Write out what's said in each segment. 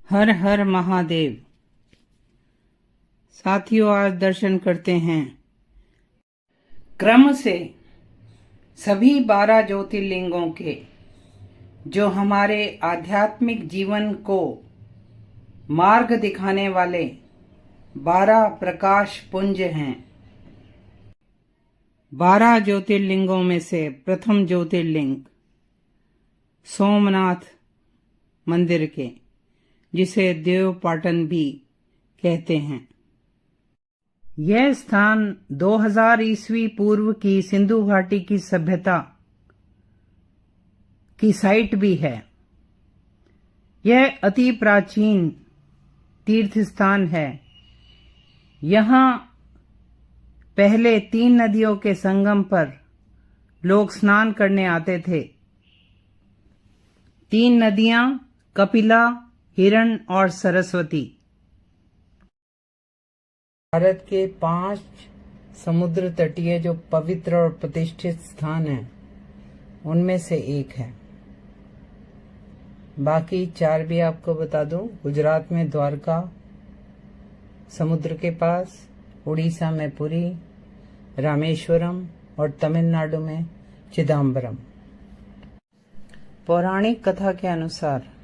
हर हर महादेव। साथियों, आज दर्शन करते हैं क्रम से सभी 12 ज्योतिर्लिंगों के, जो हमारे आध्यात्मिक जीवन को मार्ग दिखाने वाले 12 प्रकाश पुंज हैं। 12 ज्योतिर्लिंगों में से प्रथम ज्योतिर्लिंग सोमनाथ मंदिर के, जिसे देवपाटन भी कहते हैं। यह स्थान 2000 ईस्वी पूर्व की सिंधु घाटी की सभ्यता की साइट भी है। यह अति प्राचीन तीर्थ स्थान है। यहाँ पहले 3 नदियों के संगम पर लोग स्नान करने आते थे। 3 नदियां कपिला, हिरण और सरस्वती भारत के 5 समुद्र तटीय जो पवित्र और प्रतिष्ठित स्थान हैं, उनमें से एक है। बाकी 4 भी आपको बता दूं। गुजरात में द्वारका समुद्र के पास, उड़ीसा में पुरी, रामेश्वरम और तमिलनाडु में चिदम्बरम। पौराणिक कथा के अनुसार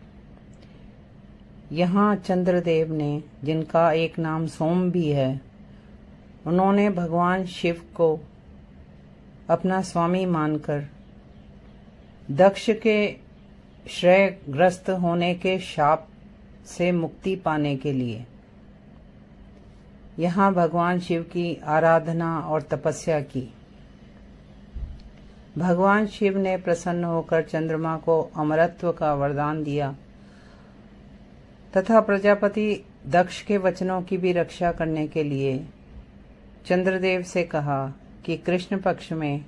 यहाँ चंद्रदेव ने, जिनका एक नाम सोम भी है, उन्होंने भगवान शिव को अपना स्वामी मानकर दक्ष के श्रेयग्रस्त होने के शाप से मुक्ति पाने के लिए यहाँ भगवान शिव की आराधना और तपस्या की। भगवान शिव ने प्रसन्न होकर चंद्रमा को अमरत्व का वरदान दिया तथा प्रजापति दक्ष के वचनों की भी रक्षा करने के लिए चंद्रदेव से कहा कि कृष्ण पक्ष में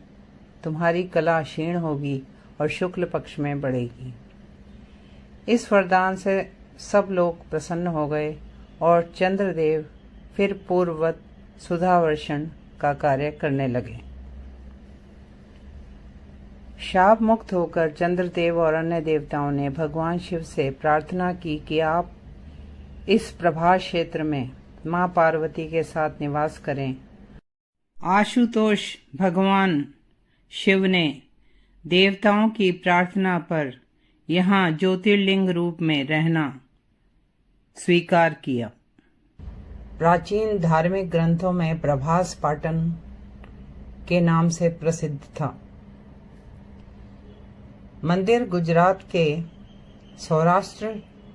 तुम्हारी कला क्षीण होगी और शुक्ल पक्ष में बढ़ेगी। इस वरदान से सब लोग प्रसन्न हो गए और चंद्रदेव फिर पूर्ववत सुधावर्षण का कार्य करने लगे। शाप मुक्त होकर चंद्रदेव और अन्य देवताओं ने भगवान शिव से प्रार्थना की कि आप इस प्रभास क्षेत्र में मां पार्वती के साथ निवास करें। आशुतोष भगवान शिव ने देवताओं की प्रार्थना पर यहाँ ज्योतिर्लिंग रूप में रहना स्वीकार किया। प्राचीन धार्मिक ग्रंथों में प्रभास पाटन के नाम से प्रसिद्ध था। मंदिर गुजरात के सौराष्ट्र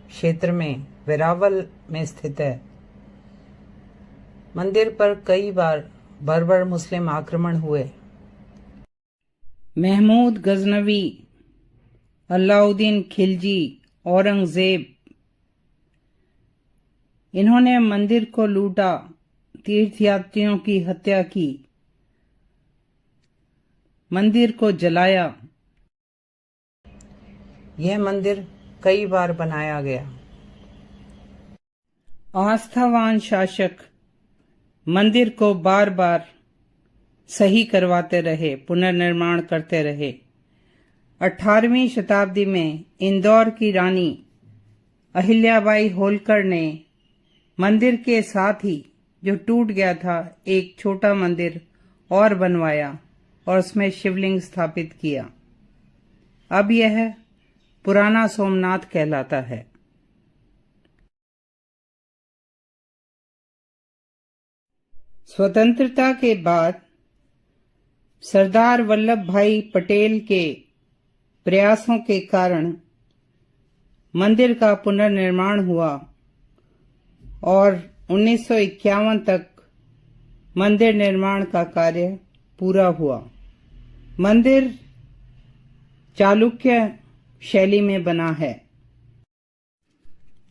क्षेत्र में वेरावल में स्थित है। मंदिर पर कई बार बर्बर मुस्लिम आक्रमण हुए। महमूद गजनवी, अलाउद्दीन खिलजी, औरंगजेब, इन्होंने मंदिर को लूटा, तीर्थयात्रियों की हत्या की, मंदिर को जलाया। यह मंदिर कई बार बनाया गया। आस्थावान शासक मंदिर को बार बार सही करवाते रहे, पुनर्निर्माण करते रहे। 18वीं शताब्दी में इंदौर की रानी अहिल्याबाई होलकर ने मंदिर के साथ ही, जो टूट गया था, एक छोटा मंदिर और बनवाया और उसमें शिवलिंग स्थापित किया। अब यह पुराना सोमनाथ कहलाता है। स्वतंत्रता के बाद सरदार वल्लभ भाई पटेल के प्रयासों के कारण मंदिर का पुनर्निर्माण हुआ और 1951 तक मंदिर निर्माण का कार्य पूरा हुआ। मंदिर चालुक्य शैली में बना है।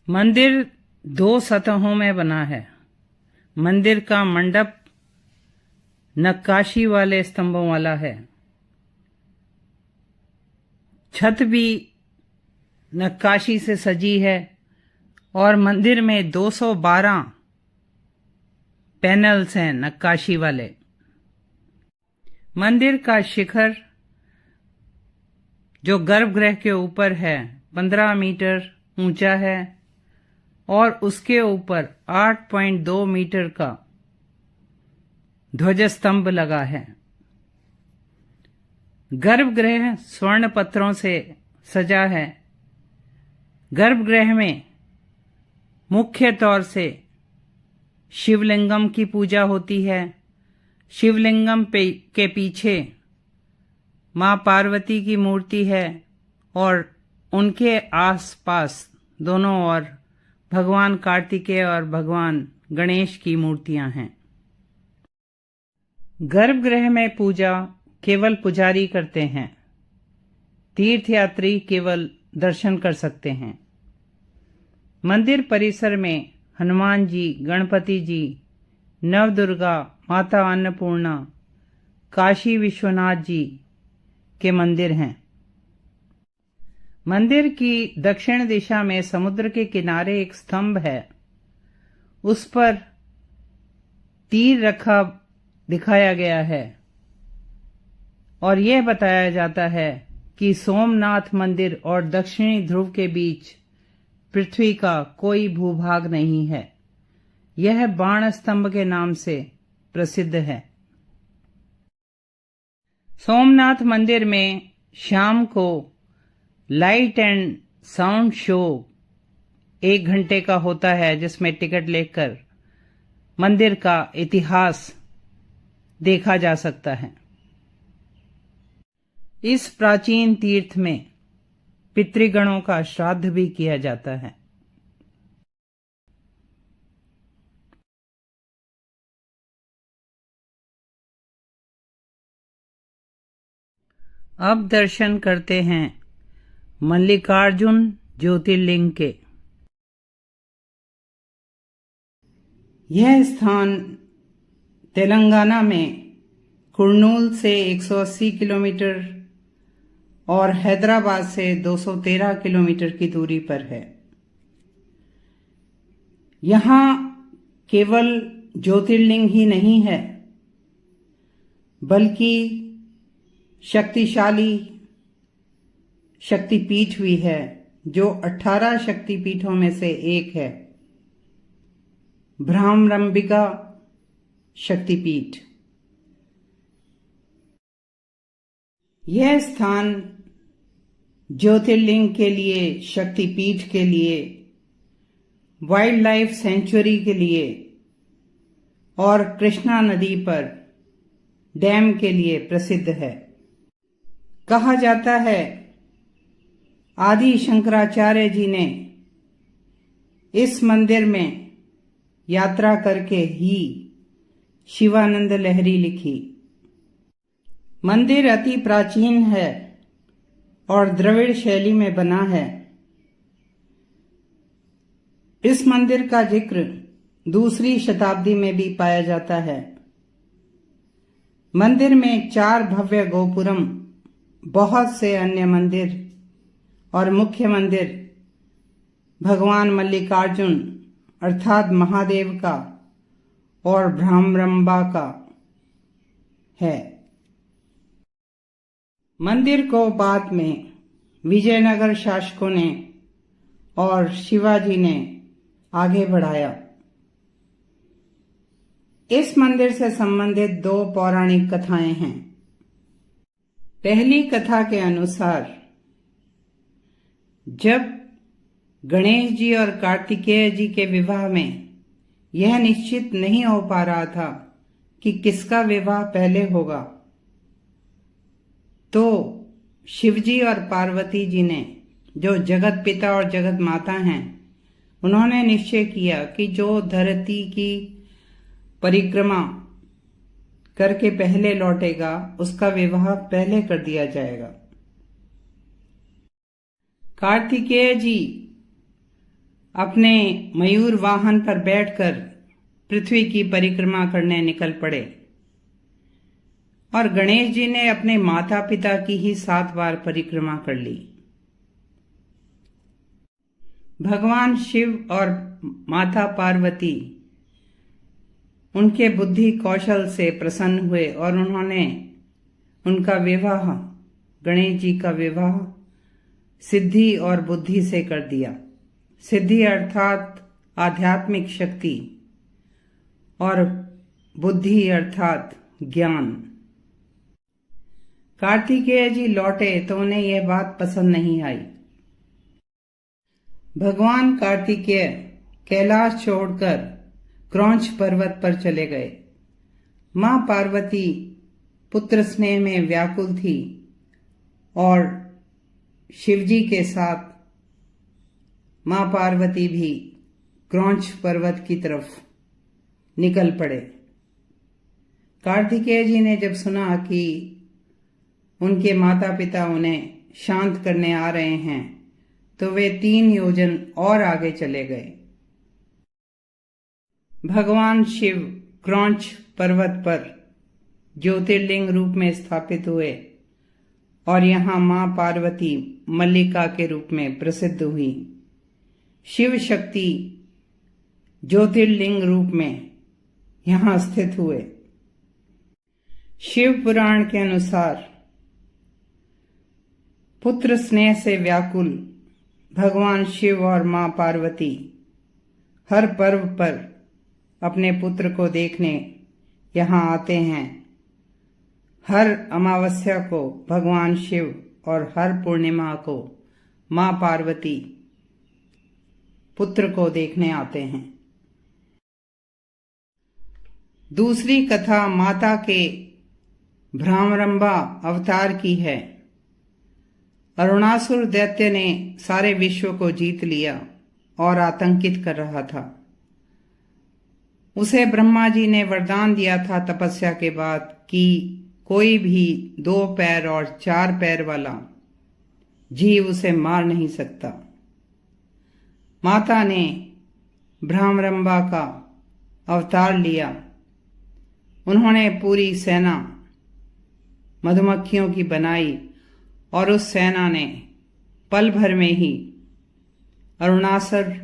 मंदिर 2 सतहों में बना है। मंदिर का मंडप नक्काशी वाले स्तंभों वाला है। छत भी नक्काशी से सजी है और मंदिर में 212 पैनल्स हैं नक्काशी वाले। मंदिर का शिखर जो गर्भगृह के ऊपर है 15 मीटर ऊंचा है और उसके ऊपर 8.2 मीटर का ध्वजस्तंभ लगा है। गर्भगृह स्वर्ण पत्रों से सजा है। गर्भगृह में मुख्य तौर से शिवलिंगम की पूजा होती है। शिवलिंगम के पीछे मां पार्वती की मूर्ति है और उनके आसपास दोनों ओर भगवान कार्तिकेय और भगवान गणेश की मूर्तियां हैं। गर्भगृह में पूजा केवल पुजारी करते हैं। तीर्थयात्री केवल दर्शन कर सकते हैं। मंदिर परिसर में हनुमान जी, गणपति जी, नवदुर्गा, माता अन्नपूर्णा, काशी विश्वनाथ जी के मंदिर हैं। मंदिर की दक्षिण दिशा में समुद्र के किनारे एक स्तंभ है। उस पर तीर रखा दिखाया गया है और यह बताया जाता है कि सोमनाथ मंदिर और दक्षिणी ध्रुव के बीच पृथ्वी का कोई भूभाग नहीं है। यह बाण स्तंभ के नाम से प्रसिद्ध है। सोमनाथ मंदिर में शाम को लाइट एंड साउंड शो 1 घंटे का होता है, जिसमें टिकट लेकर मंदिर का इतिहास देखा जा सकता है। इस प्राचीन तीर्थ में पितृगणों का श्राद्ध भी किया जाता है। अब दर्शन करते हैं मल्लिकार्जुन ज्योतिर्लिंग के। यह स्थान तेलंगाना में कुर्नूल से 180 किलोमीटर और हैदराबाद से 213 किलोमीटर की दूरी पर है। यहाँ केवल ज्योतिर्लिंग ही नहीं है, बल्कि शक्तिशाली शक्तिपीठ भी है, जो 18 शक्तिपीठों में से एक है, भ्रामरंबिका शक्तिपीठ। यह स्थान ज्योतिर्लिंग के लिए, शक्तिपीठ के लिए, वाइल्ड लाइफ सेंचुरी के लिए और कृष्णा नदी पर डैम के लिए प्रसिद्ध है। कहा जाता है आदि शंकराचार्य जी ने इस मंदिर में यात्रा करके ही शिवानंद लहरी लिखी। मंदिर अति प्राचीन है और द्रविड़ शैली में बना है। इस मंदिर का जिक्र 2री शताब्दी में भी पाया जाता है। मंदिर में 4 भव्य गोपुरम, बहुत से अन्य मंदिर और मुख्य मंदिर भगवान मल्लिकार्जुन अर्थात महादेव का और भ्रामरंबा का है। मंदिर को बाद में विजयनगर शासकों ने और शिवाजी ने आगे बढ़ाया। इस मंदिर से संबंधित 2 पौराणिक कथाएं हैं। पहली कथा के अनुसार जब गणेश जी और कार्तिकेय जी के विवाह में यह निश्चित नहीं हो पा रहा था कि किसका विवाह पहले होगा, तो शिवजी और पार्वती जी ने, जो जगत पिता और जगत माता हैं, उन्होंने निश्चय किया कि जो धरती की परिक्रमा करके पहले लौटेगा उसका विवाह पहले कर दिया जाएगा। कार्तिकेय जी अपने मयूर वाहन पर बैठकर पृथ्वी की परिक्रमा करने निकल पड़े और गणेश जी ने अपने माता पिता की ही 7 बार परिक्रमा कर ली। भगवान शिव और माता पार्वती उनके बुद्धि कौशल से प्रसन्न हुए और उन्होंने उनका विवाह, गणेश जी का विवाह सिद्धि और बुद्धि से कर दिया। सिद्धि अर्थात आध्यात्मिक शक्ति और बुद्धि अर्थात ज्ञान। कार्तिकेय जी लौटे तो उन्हें यह बात पसंद नहीं आई। भगवान कार्तिकेय कैलाश छोड़कर क्रौंच पर्वत पर चले गए। मां पार्वती पुत्र स्नेह में व्याकुल थी और शिवजी के साथ मां पार्वती भी क्रौंच पर्वत की तरफ निकल पड़े। कार्तिकेय जी ने जब सुना कि उनके माता पिता उन्हें शांत करने आ रहे हैं तो वे 3 योजन और आगे चले गए। भगवान शिव क्रौंच पर्वत पर ज्योतिर्लिंग रूप में स्थापित हुए और यहाँ मां पार्वती मल्लिका के रूप में प्रसिद्ध हुई। शिव शक्ति ज्योतिर्लिंग रूप में यहाँ स्थित हुए। शिव पुराण के अनुसार पुत्र स्नेह से व्याकुल भगवान शिव और मां पार्वती हर पर्व पर अपने पुत्र को देखने यहाँ आते हैं। हर अमावस्या को भगवान शिव और हर पूर्णिमा को मां पार्वती पुत्र को देखने आते हैं। दूसरी कथा माता के भ्रामरंभा अवतार की है। अरुणासुर दैत्य ने सारे विश्व को जीत लिया और आतंकित कर रहा था। उसे ब्रह्मा जी ने वरदान दिया था तपस्या के बाद कि कोई भी 2 पैर और 4 पैर वाला जीव उसे मार नहीं सकता। माता ने भ्रामरंभा का अवतार लिया। उन्होंने पूरी सेना मधुमक्खियों की बनाई और उस सेना ने पल भर में ही अरुणासुर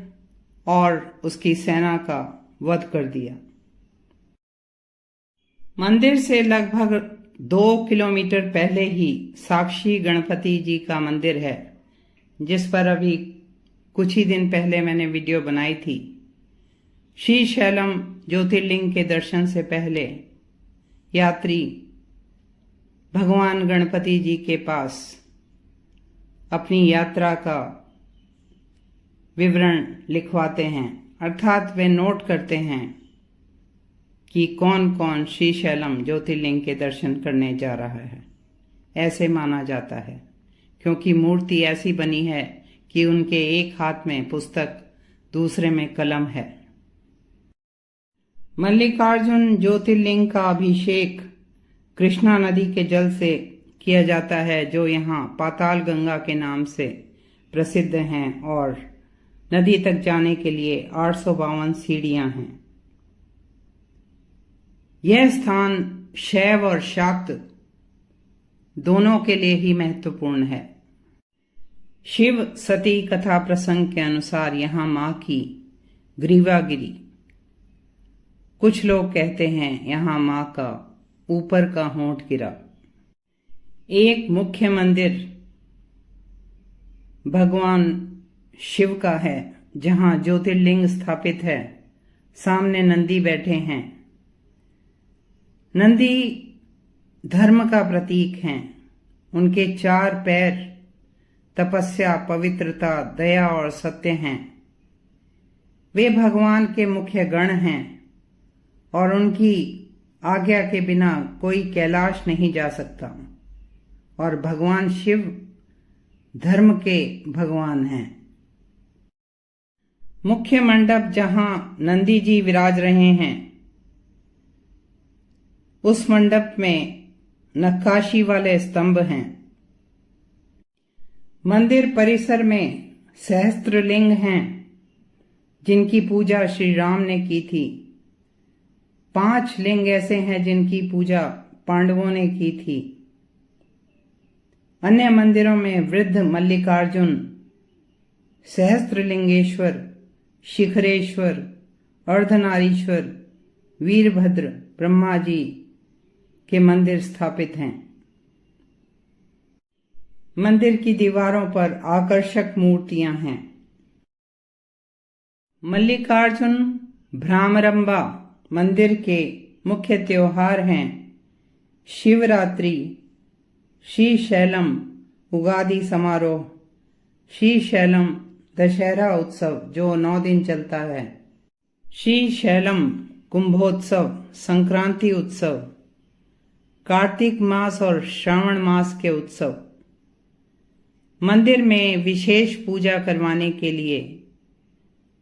और उसकी सेना का वध कर दिया। मंदिर से लगभग 2 किलोमीटर पहले ही साक्षी गणपति जी का मंदिर है, जिस पर अभी कुछ ही दिन पहले मैंने वीडियो बनाई थी। श्रीशैलम ज्योतिर्लिंग के दर्शन से पहले यात्री भगवान गणपति जी के पास अपनी यात्रा का विवरण लिखवाते हैं, अर्थात वे नोट करते हैं कि कौन कौन श्रीशैलम ज्योतिर्लिंग के दर्शन करने जा रहा है। ऐसे माना जाता है क्योंकि मूर्ति ऐसी बनी है कि उनके एक हाथ में पुस्तक, दूसरे में कलम है। मल्लिकार्जुन ज्योतिर्लिंग का अभिषेक कृष्णा नदी के जल से किया जाता है, जो यहाँ पाताल गंगा के नाम से प्रसिद्ध हैं और नदी तक जाने के लिए 852 सीढ़ियां हैं। यह स्थान शैव और शाक्त दोनों के लिए ही महत्वपूर्ण है। शिव सती कथा प्रसंग के अनुसार यहाँ मां की ग्रीवा गिरी। कुछ लोग कहते हैं यहाँ मां का ऊपर का होंठ गिरा। एक मुख्य मंदिर भगवान शिव का है, जहां ज्योतिर्लिंग स्थापित है। सामने नंदी बैठे हैं। नंदी धर्म का प्रतीक हैं। उनके 4 पैर तपस्या, पवित्रता, दया और सत्य हैं। वे भगवान के मुख्य गण हैं और उनकी आज्ञा के बिना कोई कैलाश नहीं जा सकता। और भगवान शिव धर्म के भगवान हैं। मुख्य मंडप जहां नंदी जी विराज रहे हैं, उस मंडप में नक्काशी वाले स्तंभ हैं। मंदिर परिसर में सहस्त्रलिंग हैं, जिनकी पूजा श्री राम ने की थी। 5 लिंग ऐसे हैं जिनकी पूजा पांडवों ने की थी। अन्य मंदिरों में वृद्ध मल्लिकार्जुन, सहस्त्रलिंगेश्वर, शिखरेश्वर, अर्धनारीश्वर, वीरभद्र, ब्रह्मा जी के मंदिर स्थापित हैं। मंदिर की दीवारों पर आकर्षक मूर्तियां हैं। मल्लिकार्जुन भ्रामरंबा मंदिर के मुख्य त्योहार हैं शिवरात्रि, श्रीशैलम उगादि समारोह, श्रीशैलम दशहरा उत्सव जो 9 दिन चलता है, श्रीशैलम कुंभोत्सव, संक्रांति उत्सव, कार्तिक मास और श्रावण मास के उत्सव। मंदिर में विशेष पूजा करवाने के लिए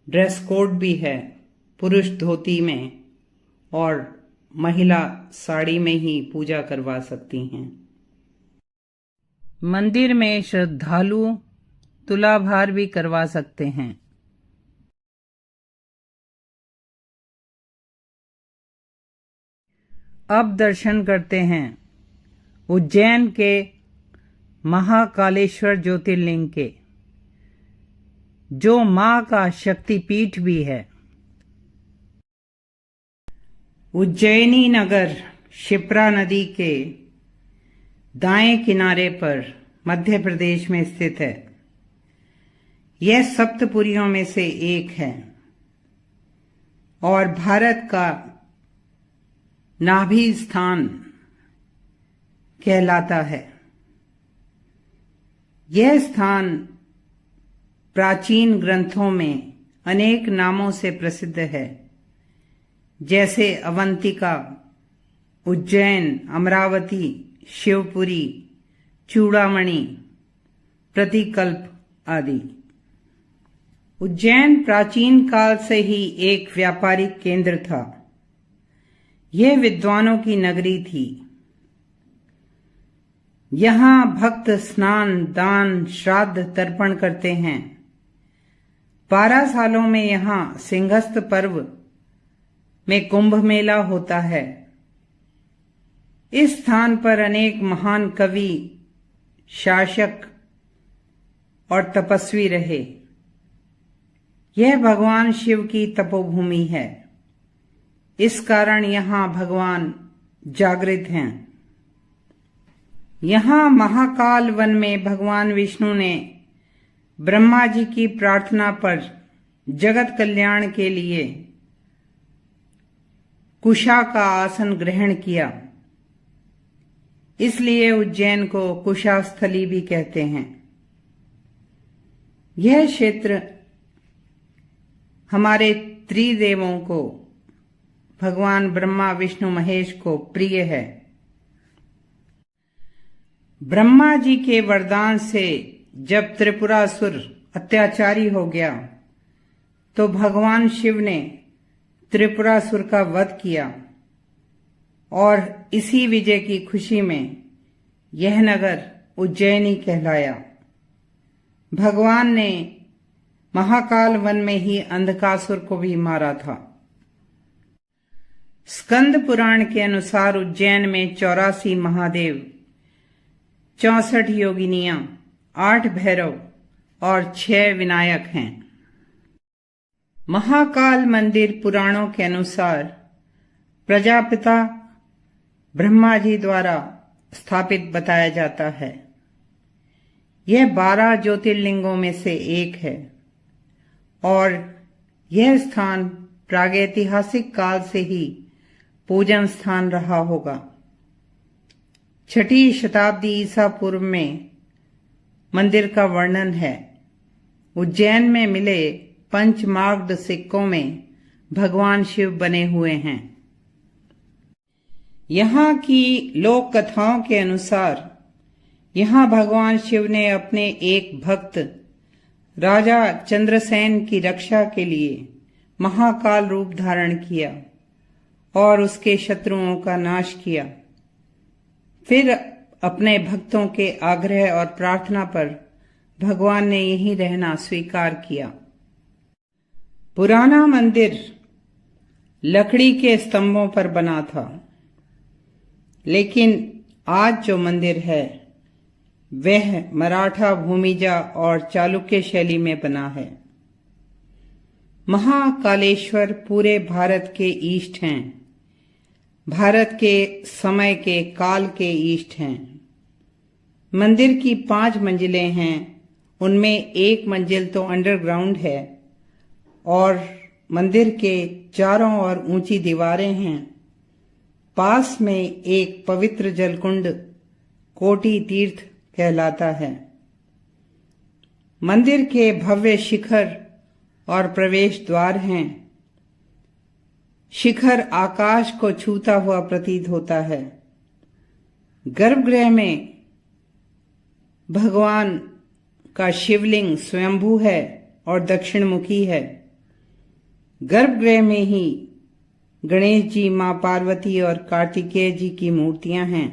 ड्रेस कोड भी है, पुरुष धोती में और महिला साड़ी में ही पूजा करवा सकती हैं। मंदिर में श्रद्धालु तुलाभार भी करवा सकते हैं। अब दर्शन करते हैं उज्जैन के महाकालेश्वर ज्योतिर्लिंग के, जो मां का शक्तिपीठ भी है। उज्जैनी नगर शिप्रा नदी के दाएं किनारे पर मध्य प्रदेश में स्थित है। यह सप्तपुरियों में से एक है और भारत का नाभि स्थान कहलाता है। यह स्थान प्राचीन ग्रंथों में अनेक नामों से प्रसिद्ध है, जैसे अवंतिका, उज्जैन, अमरावती, शिवपुरी, चूड़ामणि, प्रतिकल्प आदि। उज्जैन प्राचीन काल से ही एक व्यापारिक केंद्र था। यह विद्वानों की नगरी थी। यहाँ भक्त स्नान, दान, श्राद्ध तर्पण करते हैं। 12 सालों में यहाँ सिंहस्थ पर्व में कुंभ मेला होता है। इस स्थान पर अनेक महान कवि, शासक और तपस्वी रहे। यह भगवान शिव की तपोभूमि है। इस कारण यहाँ भगवान जागृत हैं। यहाँ महाकाल वन में भगवान विष्णु ने ब्रह्मा जी की प्रार्थना पर जगत कल्याण के लिए कुशा का आसन ग्रहण किया। इसलिए उज्जैन को कुशास्थली भी कहते हैं। यह क्षेत्र हमारे त्रिदेवों को, भगवान ब्रह्मा, विष्णु, महेश को प्रिय है। ब्रह्मा जी के वरदान से जब त्रिपुरासुर अत्याचारी हो गया तो भगवान शिव ने त्रिपुरासुर का वध किया और इसी विजय की खुशी में यह नगर उज्जैनी कहलाया। भगवान ने महाकाल वन में ही अंधकासुर को भी मारा था। स्कंद पुराण के अनुसार उज्जैन में 84 महादेव, 64 योगिनियां, 8 भैरव और 6 विनायक हैं। महाकाल मंदिर पुराणों के अनुसार प्रजापिता ब्रह्मा जी द्वारा स्थापित बताया जाता है। यह 12 ज्योतिर्लिंगों में से एक है और यह स्थान प्रागैतिहासिक काल से ही पूजन स्थान रहा होगा। 6ठी शताब्दी ईसा पूर्व में मंदिर का वर्णन है। उज्जैन में मिले पंचमार्ग सिक्कों में भगवान शिव बने हुए हैं। यहाँ की लोक कथाओं के अनुसार यहाँ भगवान शिव ने अपने एक भक्त राजा चंद्रसेन की रक्षा के लिए महाकाल रूप धारण किया और उसके शत्रुओं का नाश किया। फिर अपने भक्तों के आग्रह और प्रार्थना पर भगवान ने यहीं रहना स्वीकार किया। पुराना मंदिर लकड़ी के स्तंभों पर बना था, लेकिन आज जो मंदिर है वह मराठा, भूमिजा और चालुक्य शैली में बना है। महाकालेश्वर पूरे भारत के ईष्ट हैं। भारत के समय के काल के ईष्ट हैं। मंदिर की 5 मंजिलें हैं। उनमें एक मंजिल तो अंडरग्राउंड है और मंदिर के चारों ओर ऊंची दीवारें हैं। पास में एक पवित्र जलकुंड कोटि तीर्थ कहलाता है। मंदिर के भव्य शिखर और प्रवेश द्वार हैं। शिखर आकाश को छूता हुआ प्रतीत होता है। गर्भगृह में भगवान का शिवलिंग स्वयंभू है और दक्षिणमुखी है। गर्भगृह में ही गणेश जी, मां पार्वती और कार्तिकेय जी की मूर्तियां हैं।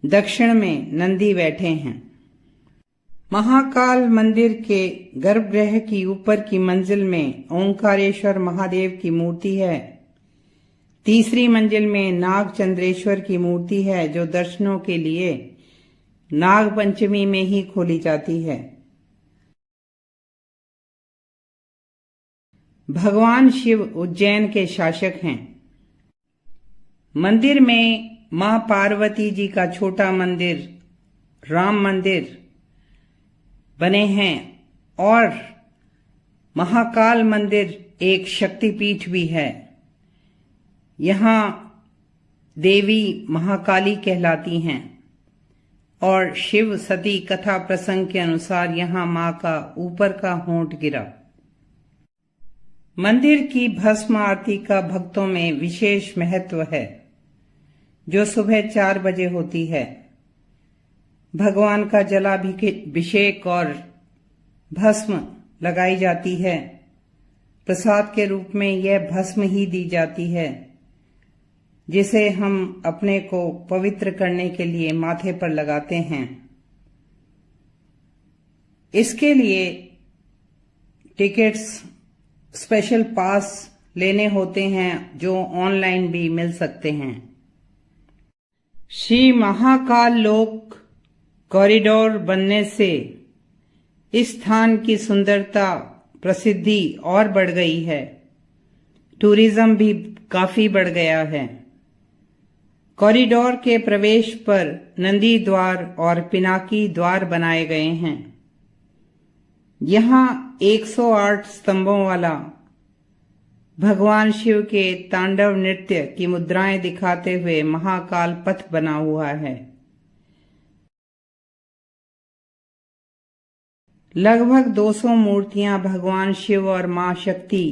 दक्षिण में नंदी बैठे हैं। महाकाल मंदिर के गर्भगृह की ऊपर की मंजिल में ओंकारेश्वर महादेव की मूर्ति है। तीसरी मंजिल में नाग चंद्रेश्वर की मूर्ति है, जो दर्शनों के लिए नाग पंचमी में ही खोली जाती है। भगवान शिव उज्जैन के शासक हैं। मंदिर में मां पार्वती जी का छोटा मंदिर, राम मंदिर बने हैं और महाकाल मंदिर एक शक्तिपीठ भी है। यहाँ देवी महाकाली कहलाती हैं और शिव सती कथा प्रसंग के अनुसार यहाँ मां का ऊपर का होंठ गिरा। मंदिर की भस्म आरती का भक्तों में विशेष महत्व है, जो सुबह 4 बजे होती है। भगवान का जलाभिषेक और भस्म लगाई जाती है। प्रसाद के रूप में यह भस्म ही दी जाती है, जिसे हम अपने को पवित्र करने के लिए माथे पर लगाते हैं। इसके लिए टिकट्स, स्पेशल पास लेने होते हैं, जो ऑनलाइन भी मिल सकते हैं। श्री महाकाल लोक कॉरिडोर बनने से इस स्थान की सुंदरता, प्रसिद्धि और बढ़ गई है। टूरिज्म भी काफी बढ़ गया है। कॉरिडोर के प्रवेश पर नंदी द्वार और पिनाकी द्वार बनाए गए हैं। यहाँ 108 स्तंभों वाला भगवान शिव के तांडव नृत्य की मुद्राएं दिखाते हुए महाकाल पथ बना हुआ है। लगभग 200 मूर्तियां भगवान शिव और मां शक्ति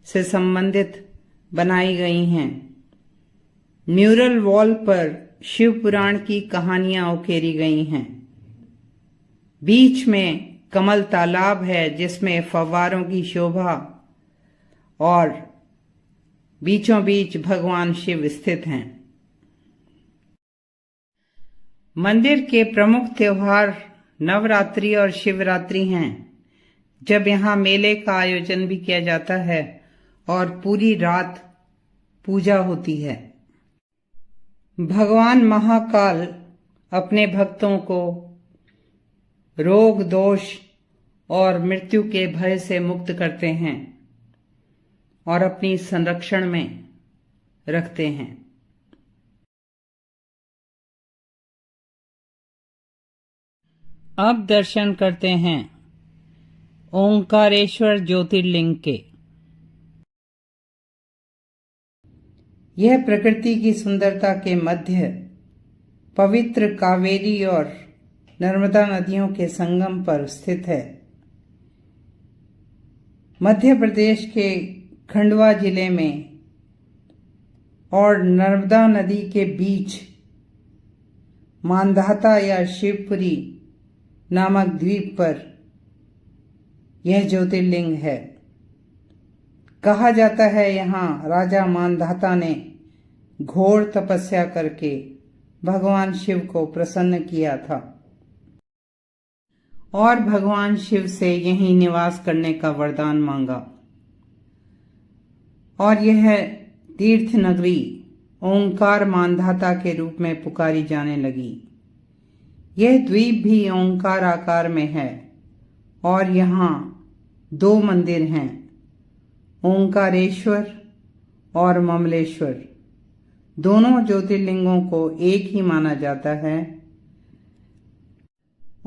से संबंधित बनाई गई हैं। म्यूरल वॉल पर शिव पुराण की कहानियां उकेरी गई हैं। बीच में कमल तालाब है, जिसमें फव्वारों की शोभा, और बीचों बीच भगवान शिव स्थित हैं। मंदिर के प्रमुख त्योहार नवरात्रि और शिवरात्रि हैं, जब यहाँ मेले का आयोजन भी किया जाता है और पूरी रात पूजा होती है। भगवान महाकाल अपने भक्तों को रोग, दोष और मृत्यु के भय से मुक्त करते हैं और अपनी संरक्षण में रखते हैं। अब दर्शन करते हैं ओंकारेश्वर ज्योतिर्लिंग के। यह प्रकृति की सुंदरता के मध्य पवित्र कावेरी और नर्मदा नदियों के संगम पर स्थित है। मध्य प्रदेश के खंडवा जिले में और नर्मदा नदी के बीच मांधाता या शिवपुरी नामक द्वीप पर यह ज्योतिर्लिंग है। कहा जाता है यहाँ राजा मांधाता ने घोर तपस्या करके भगवान शिव को प्रसन्न किया था और भगवान शिव से यहीं निवास करने का वरदान मांगा और यह तीर्थ नगरी ओंकार मांधाता के रूप में पुकारी जाने लगी। यह द्वीप भी ओंकार आकार में है और यहाँ 2 मंदिर हैं, ओंकारेश्वर और ममलेश्वर। दोनों ज्योतिर्लिंगों को एक ही माना जाता है।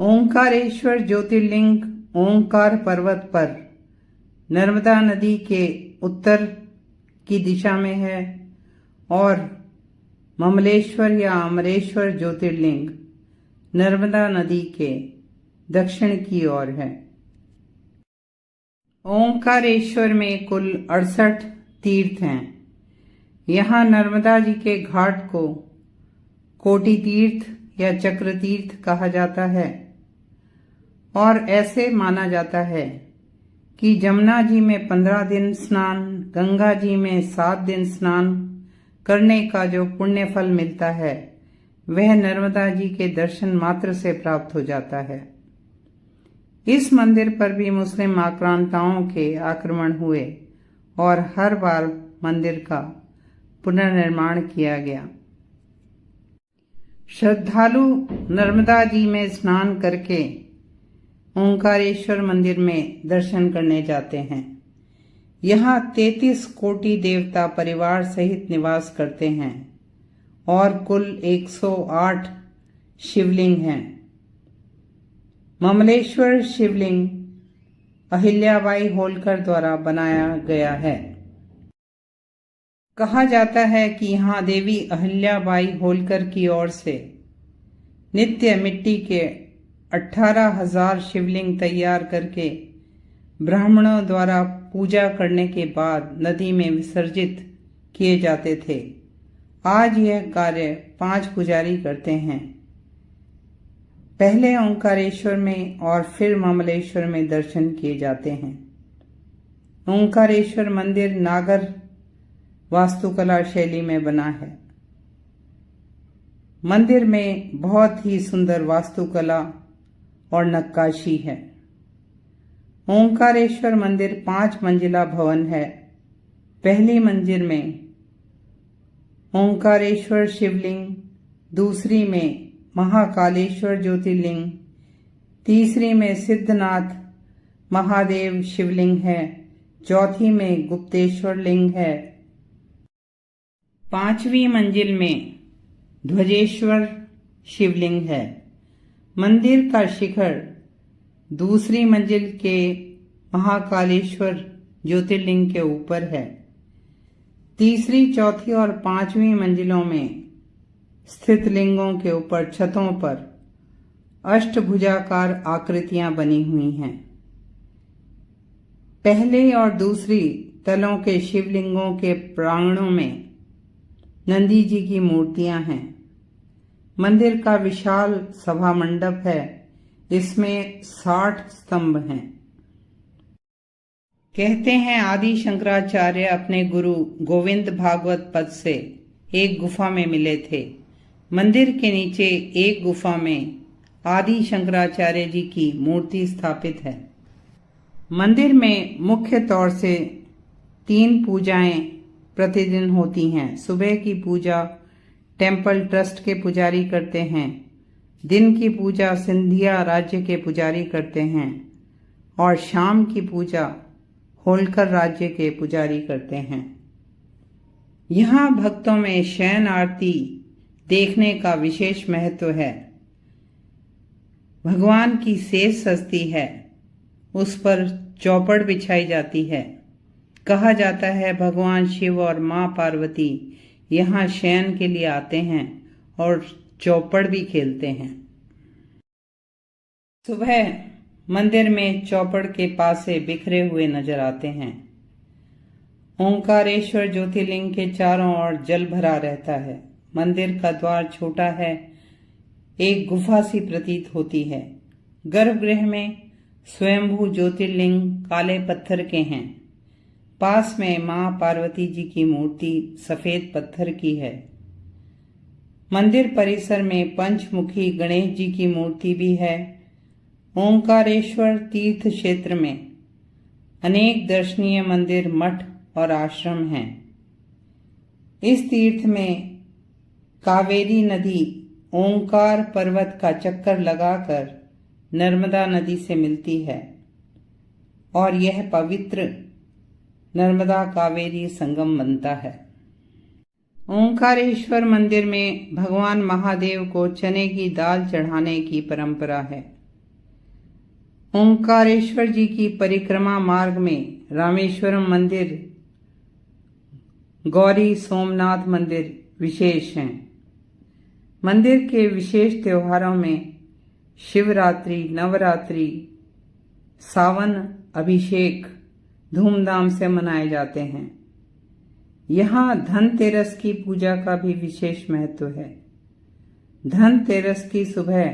ओंकारेश्वर ज्योतिर्लिंग ओंकार पर्वत पर नर्मदा नदी के उत्तर की दिशा में है और ममलेश्वर या अमरेश्वर ज्योतिर्लिंग नर्मदा नदी के दक्षिण की ओर है। ओंकारेश्वर में कुल 68 तीर्थ हैं। यहाँ नर्मदा जी के घाट को कोटि तीर्थ या चक्र तीर्थ कहा जाता है और ऐसे माना जाता है कि जमुना जी में 15 दिन स्नान, गंगा जी में 7 दिन स्नान करने का जो पुण्य फल मिलता है वह नर्मदा जी के दर्शन मात्र से प्राप्त हो जाता है। इस मंदिर पर भी मुस्लिम आक्रांताओं के आक्रमण हुए और हर बार मंदिर का पुनर्निर्माण किया गया। श्रद्धालु नर्मदा जी में स्नान करके ओंकारेश्वर मंदिर में दर्शन करने जाते हैं। यहाँ 33 कोटि देवता परिवार सहित निवास करते हैं और कुल 108 शिवलिंग हैं। ममलेश्वर शिवलिंग अहिल्याबाई होलकर द्वारा बनाया गया है। कहा जाता है कि यहाँ देवी अहिल्याबाई होलकर की ओर से नित्य मिट्टी के 18,000 शिवलिंग तैयार करके ब्राह्मणों द्वारा पूजा करने के बाद नदी में विसर्जित किए जाते थे। आज यह कार्य 5 पुजारी करते हैं। पहले ओंकारेश्वर में और फिर ममलेश्वर में दर्शन किए जाते हैं। ओंकारेश्वर मंदिर नागर वास्तुकला शैली में बना है। मंदिर में बहुत ही सुंदर वास्तुकला और नक्काशी है। ओंकारेश्वर मंदिर 5 मंजिला भवन है। पहली मंजिल में ओंकारेश्वर शिवलिंग, दूसरी में महाकालेश्वर ज्योतिर्लिंग, तीसरी में सिद्धनाथ महादेव शिवलिंग है, चौथी में गुप्तेश्वर लिंग है, 5वीं मंजिल में ध्वजेश्वर शिवलिंग है। मंदिर का शिखर दूसरी मंजिल के महाकालेश्वर ज्योतिर्लिंग के ऊपर है। तीसरी, चौथी और 5वीं मंजिलों में स्थित लिंगों के ऊपर छतों पर अष्टभुजाकार आकृतियां बनी हुई हैं। पहले और दूसरी तलों के शिवलिंगों के प्रांगणों में नंदी जी की मूर्तियां हैं। मंदिर का विशाल सभा मंडप है। इसमें 60 स्तंभ हैं। कहते हैं आदि शंकराचार्य अपने गुरु गोविंद भागवत पद से एक गुफा में मिले थे। मंदिर के नीचे एक गुफा में आदि शंकराचार्य जी की मूर्ति स्थापित है। मंदिर में मुख्य तौर से 3 पूजाएं प्रतिदिन होती हैं। सुबह की पूजा टेम्पल ट्रस्ट के पुजारी करते हैं। दिन की पूजा सिंधिया राज्य के पुजारी करते हैं और शाम की पूजा होलकर राज्य के पुजारी करते हैं। यहाँ भक्तों में शयन आरती देखने का विशेष महत्व है। भगवान की सेज सजती है, उस पर चौपड़ बिछाई जाती है। कहा जाता है भगवान शिव और मां पार्वती यहाँ शयन के लिए आते हैं और चौपड़ भी खेलते हैं। सुबह मंदिर में चौपड़ के पासे बिखरे हुए नजर आते हैं। ओंकारेश्वर ज्योतिर्लिंग के चारों ओर जल भरा रहता है। मंदिर का द्वार छोटा है, एक गुफा सी प्रतीत होती है। गर्भगृह में स्वयंभू ज्योतिर्लिंग काले पत्थर के हैं। पास में मां पार्वती जी की मूर्ति सफेद पत्थर की है। मंदिर परिसर में पंचमुखी गणेश जी की मूर्ति भी है। ओंकारेश्वर तीर्थ क्षेत्र में अनेक दर्शनीय मंदिर, मठ और आश्रम हैं। इस तीर्थ में कावेरी नदी ओंकार पर्वत का चक्कर लगाकर नर्मदा नदी से मिलती है और यह पवित्र नर्मदा कावेरी संगम बनता है। ओंकारेश्वर मंदिर में भगवान महादेव को चने की दाल चढ़ाने की परंपरा है। ओंकारेश्वर जी की परिक्रमा मार्ग में रामेश्वरम मंदिर, गौरी सोमनाथ मंदिर विशेष हैं। मंदिर के विशेष त्योहारों में शिवरात्रि, नवरात्रि, सावन अभिषेक धूमधाम से मनाए जाते हैं। यहाँ धनतेरस की पूजा का भी विशेष महत्व है। धनतेरस की सुबह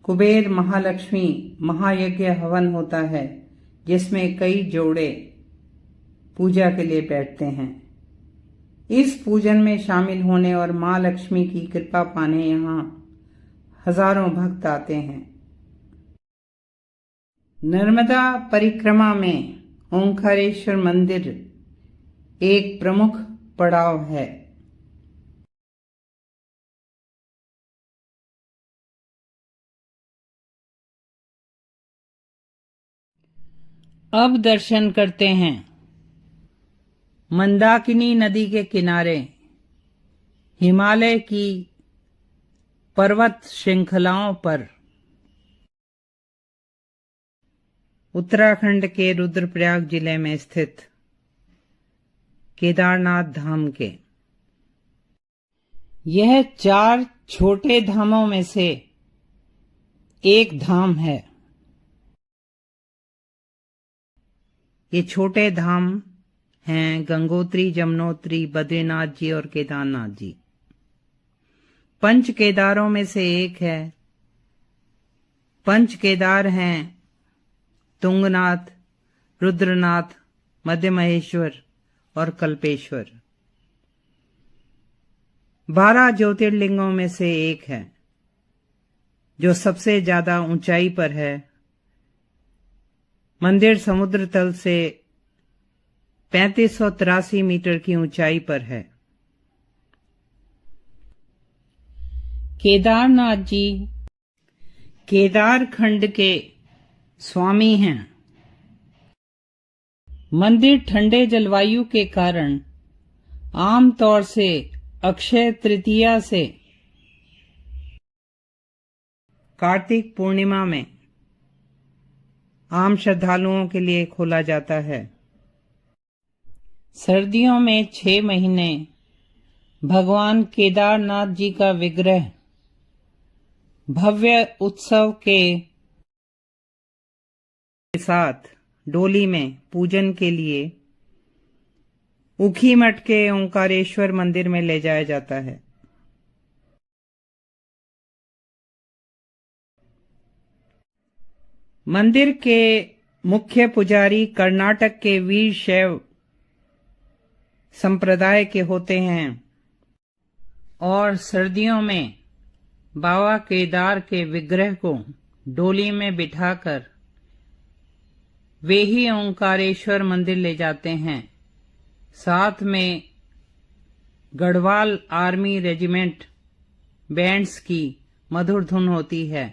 कुबेर महालक्ष्मी महायज्ञ हवन होता है, जिसमें कई जोड़े पूजा के लिए बैठते हैं। इस पूजन में शामिल होने और मां लक्ष्मी की कृपा पाने यहाँ हजारों भक्त आते हैं। नर्मदा परिक्रमा में ओंकारेश्वर मंदिर एक प्रमुख पड़ाव है। अब दर्शन करते हैं मंदाकिनी नदी के किनारे हिमालय की पर्वत श्रृंखलाओं पर उत्तराखंड के रुद्रप्रयाग जिले में स्थित केदारनाथ धाम के। यह 4 छोटे धामों में से एक धाम है। ये छोटे धाम हैं गंगोत्री, यमुनोत्री, बद्रीनाथ जी और केदारनाथ जी। 5 केदारों में से एक है। 5 केदार हैं तुंगनाथ, रुद्रनाथ, मध्य महेश्वर और कल्पेश्वर। 12 ज्योतिर्लिंगों में से एक है, जो सबसे ज्यादा ऊंचाई पर है। मंदिर समुद्र तल से 3583 मीटर की ऊंचाई पर है। केदारनाथ जी केदार खंड के स्वामी हैं। मंदिर ठंडे जलवायु के कारण आमतौर से अक्षय तृतीया से कार्तिक पूर्णिमा में आम श्रद्धालुओं के लिए खोला जाता है। सर्दियों में 6 महीने भगवान केदारनाथ जी का विग्रह भव्य उत्सव के साथ डोली में पूजन के लिए ऊखीमठ के ओंकारेश्वर मंदिर में ले जाया जाता है। मंदिर के मुख्य पुजारी कर्नाटक के वीर शैव संप्रदाय के होते हैं और सर्दियों में बाबा केदार के विग्रह को डोली में बिठाकर वे ही ओंकारेश्वर मंदिर ले जाते हैं। साथ में गढ़वाल आर्मी रेजिमेंट बैंड्स की मधुर धुन होती है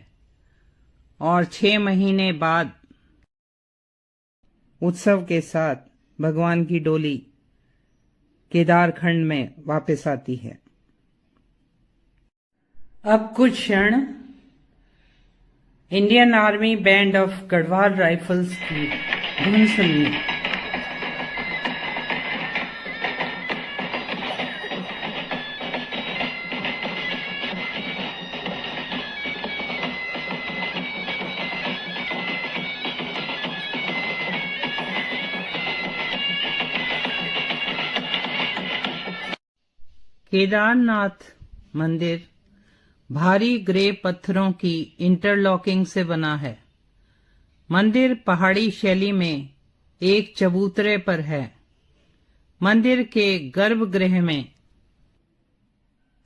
और 6 महीने बाद उत्सव के साथ भगवान की डोली केदारखंड में वापस आती है। अब कुछ क्षण Indian army band of Garhwal rifles की धुन सुनिए। केदारनाथ मंदिर भारी ग्रे पत्थरों की इंटरलॉकिंग से बना है। मंदिर पहाड़ी शैली में एक चबूतरे पर है। मंदिर के गर्भगृह में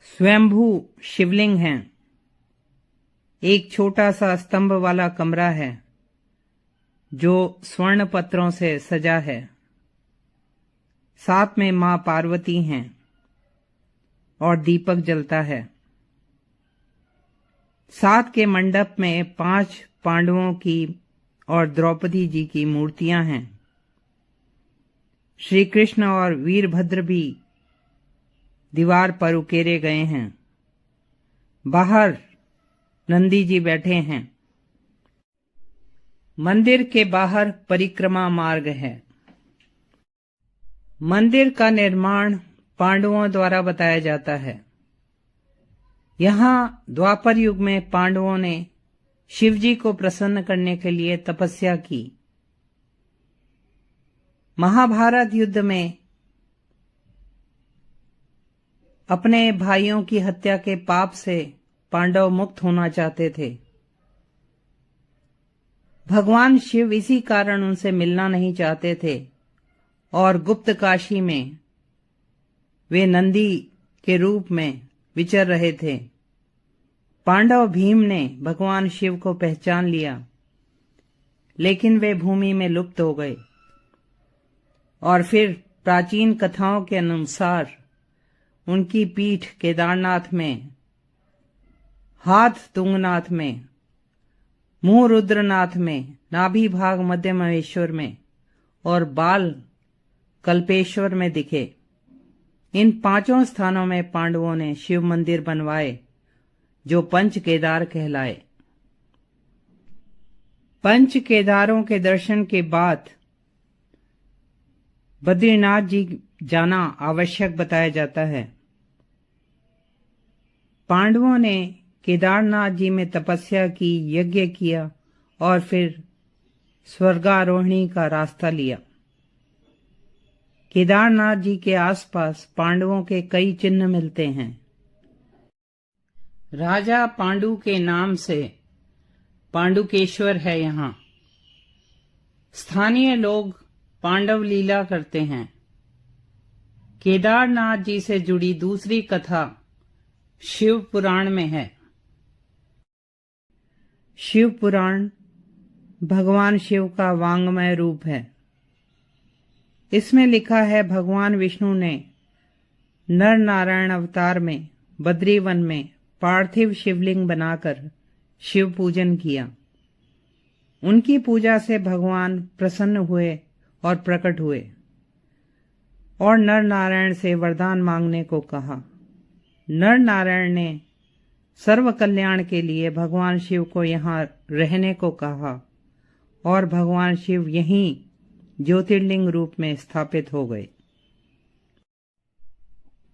स्वयंभू शिवलिंग हैं। एक छोटा सा स्तंभ वाला कमरा है जो स्वर्ण पत्रों से सजा है। साथ में मां पार्वती हैं और दीपक जलता है। साथ के मंडप में 5 पांडवों की और द्रौपदी जी की मूर्तियां हैं। श्री कृष्ण और वीरभद्र भी दीवार पर उकेरे गए हैं। बाहर नंदी जी बैठे हैं। मंदिर के बाहर परिक्रमा मार्ग है। मंदिर का निर्माण पांडवों द्वारा बताया जाता है। यहाँ द्वापर युग में पांडवों ने शिवजी को प्रसन्न करने के लिए तपस्या की। महाभारत युद्ध में अपने भाइयों की हत्या के पाप से पांडव मुक्त होना चाहते थे। भगवान शिव इसी कारण उनसे मिलना नहीं चाहते थे और गुप्त काशी में वे नंदी के रूप में विचर रहे थे। पांडव भीम ने भगवान शिव को पहचान लिया, लेकिन वे भूमि में लुप्त हो गए और फिर प्राचीन कथाओं के अनुसार उनकी पीठ केदारनाथ में, हाथ तुंगनाथ में, मुंह रुद्रनाथ में, नाभि भाग मध्य महेश्वर में और बाल कल्पेश्वर में दिखे। इन 5 स्थानों में पांडवों ने शिव मंदिर बनवाए जो पंच केदार कहलाए। पंच केदारों के दर्शन के बाद बद्रीनाथ जी जाना आवश्यक बताया जाता है। पांडवों ने केदारनाथ जी में तपस्या की, यज्ञ किया और फिर स्वर्गारोहणी का रास्ता लिया। केदारनाथ जी के आसपास पांडवों के कई चिन्ह मिलते हैं। राजा पांडु के नाम से पांडुकेश्वर है। यहाँ स्थानीय लोग पांडव लीला करते हैं। केदारनाथ जी से जुड़ी दूसरी कथा शिव पुराण में है। शिव पुराण भगवान शिव का वांग्मय रूप है। इसमें लिखा है, भगवान विष्णु ने नर नारायण अवतार में बद्रीवन में पार्थिव शिवलिंग बनाकर शिव पूजन किया। उनकी पूजा से भगवान प्रसन्न हुए और प्रकट हुए और नर नारायण से वरदान मांगने को कहा। नर नारायण ने सर्व कल्याण के लिए भगवान शिव को यहाँ रहने को कहा और भगवान शिव यहीं ज्योतिर्लिंग रूप में स्थापित हो गए।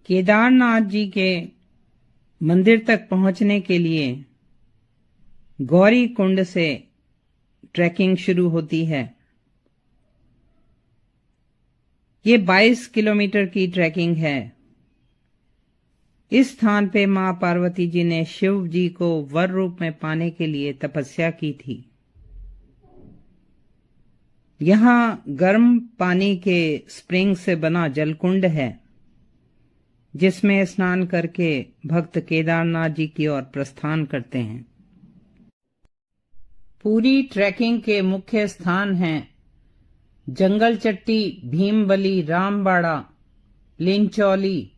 केदारनाथ जी के मंदिर तक पहुंचने के लिए गौरी कुंड से ट्रैकिंग शुरू होती है। ये 22 किलोमीटर की ट्रैकिंग है। इस स्थान पे मां पार्वती जी ने शिव जी को वर रूप में पाने के लिए तपस्या की थी। यहाँ गर्म पानी के स्प्रिंग से बना जलकुंड है, जिसमें स्नान करके भक्त केदारनाथ जी की ओर प्रस्थान करते हैं। पूरी ट्रैकिंग के मुख्य स्थान हैं जंगल चट्टी, भीमबली, रामबाड़ा, लिंचौली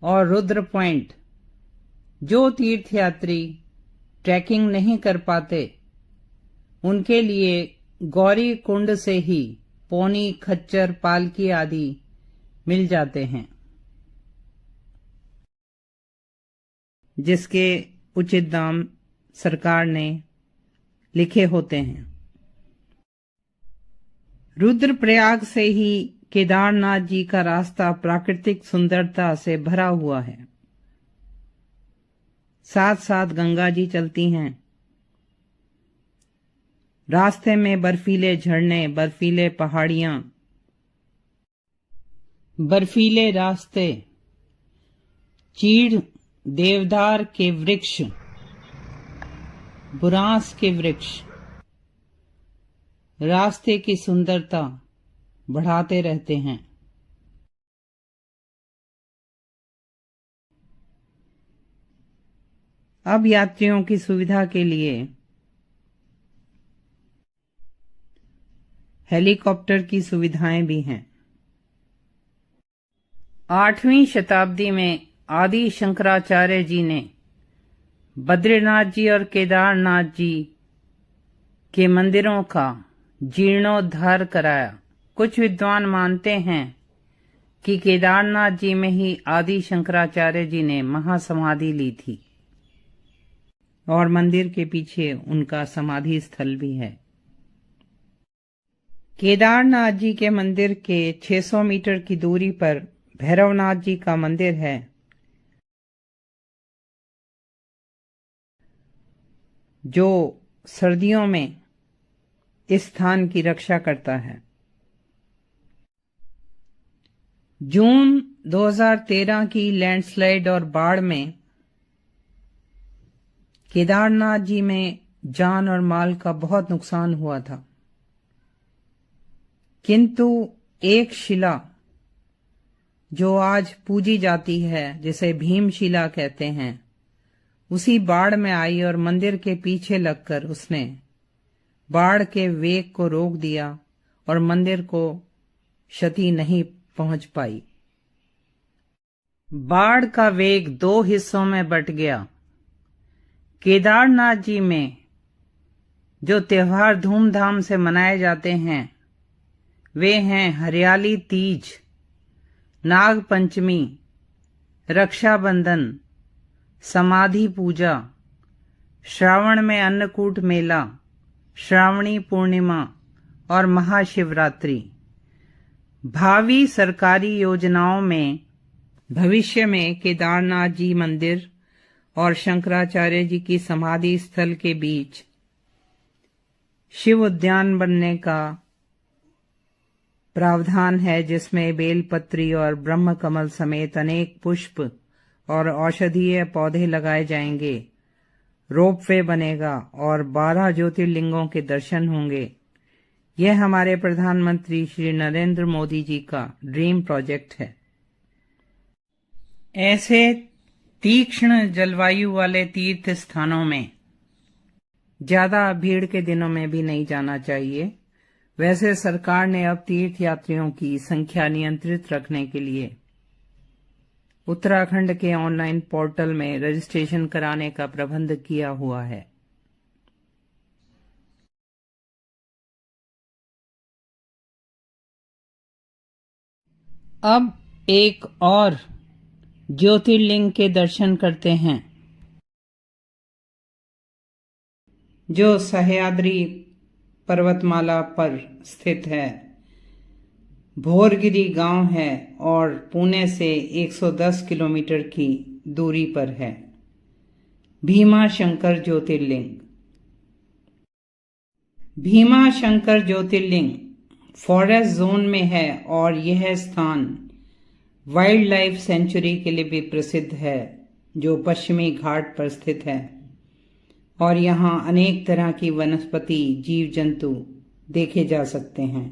और रुद्र पॉइंट। जो तीर्थयात्री ट्रैकिंग नहीं कर पाते उनके लिए गौरी कुंड से ही पौनी, खच्चर, पालकी आदि मिल जाते हैं, जिसके उचित दाम सरकार ने लिखे होते हैं। रुद्रप्रयाग से ही केदारनाथ जी का रास्ता प्राकृतिक सुंदरता से भरा हुआ है। साथ साथ गंगा जी चलती हैं। रास्ते में बर्फीले झरने, बर्फीले पहाड़ियां, बर्फीले रास्ते, चीड़, देवदार के वृक्ष, बुरांस के वृक्ष रास्ते की सुंदरता बढ़ाते रहते हैं। अब यात्रियों की सुविधा के लिए हेलीकॉप्टर की सुविधाएं भी हैं। 8वीं शताब्दी में आदि शंकराचार्य जी ने बद्रीनाथ जी और केदारनाथ जी के मंदिरों का जीर्णोद्धार कराया। कुछ विद्वान मानते हैं कि केदारनाथ जी में ही आदि शंकराचार्य जी ने महासमाधि ली थी और मंदिर के पीछे उनका समाधि स्थल भी है। केदारनाथ जी के मंदिर के 600 मीटर की दूरी पर भैरवनाथ जी का मंदिर है, जो सर्दियों में इस स्थान की रक्षा करता है। जून 2013 की लैंडस्लाइड और बाढ़ में केदारनाथ जी में जान और माल का बहुत नुकसान हुआ था, किंतु एक शिला जो आज पूजी जाती है, जिसे भीमशिला कहते हैं, उसी बाढ़ में आई और मंदिर के पीछे लगकर उसने बाढ़ के वेग को रोक दिया और मंदिर को क्षति नहीं पहुंच पाई। बाढ़ का वेग 2 हिस्सों में बंट गया। केदारनाथ जी में जो त्योहार धूमधाम से मनाए जाते हैं वे हैं हरियाली तीज, नाग पंचमी, रक्षाबंधन, समाधि पूजा, श्रावण में अन्नकूट मेला, श्रावणी पूर्णिमा और महाशिवरात्रि। भावी सरकारी योजनाओं में भविष्य में केदारनाथ जी मंदिर और शंकराचार्य जी की समाधि स्थल के बीच शिव उद्यान बनने का प्रावधान है, जिसमें बेलपत्री और ब्रह्म कमल समेत अनेक पुष्प और औषधीय पौधे लगाए जाएंगे। रोपवे बनेगा और 12 ज्योतिर्लिंगों के दर्शन होंगे। यह हमारे प्रधानमंत्री श्री नरेंद्र मोदी जी का ड्रीम प्रोजेक्ट है। ऐसे तीक्ष्ण जलवायु वाले तीर्थ स्थानों में ज्यादा भीड़ के दिनों में भी नहीं जाना चाहिए। वैसे सरकार ने अब तीर्थ यात्रियों की संख्या नियंत्रित रखने के लिए उत्तराखंड के ऑनलाइन पोर्टल में रजिस्ट्रेशन कराने का प्रबंध किया हुआ है। अब एक और ज्योतिर्लिंग के दर्शन करते हैं, जो सह्याद्री पर्वतमाला पर स्थित है। भोरगिरी गांव है और पुणे से 110 किलोमीटर की दूरी पर है। भीमा शंकर ज्योतिर्लिंग। भीमा शंकर ज्योतिर्लिंग फॉरेस्ट जोन में है और यह स्थान वाइल्ड लाइफ सेंचुरी के लिए भी प्रसिद्ध है, जो पश्चिमी घाट पर स्थित है और यहाँ अनेक तरह की वनस्पति, जीव जंतु देखे जा सकते हैं।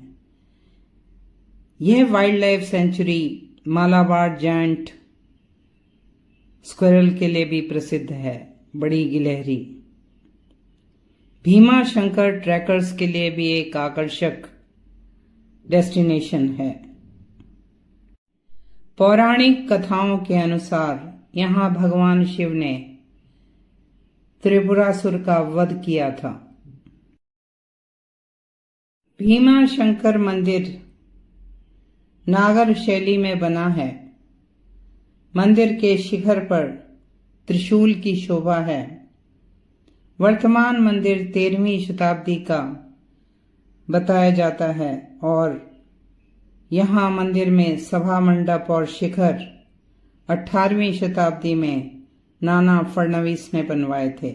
यह wild life sanctuary Malabar giant squirrel के लिए भी प्रसिद्ध है, बड़ी गिलहरी। भीमा शंकर ट्रैकर्स के लिए भी एक आकर्षक डेस्टिनेशन है। पौराणिक कथाओं के अनुसार यहाँ भगवान शिव ने त्रिपुरासुर का वध किया था। भीमा शंकर मंदिर नागर शैली में बना है। मंदिर के शिखर पर त्रिशूल की शोभा है। वर्तमान मंदिर 13वीं शताब्दी का बताया जाता है और यहाँ मंदिर में सभा मंडप और शिखर 18वीं शताब्दी में नाना फडणवीस ने बनवाए थे।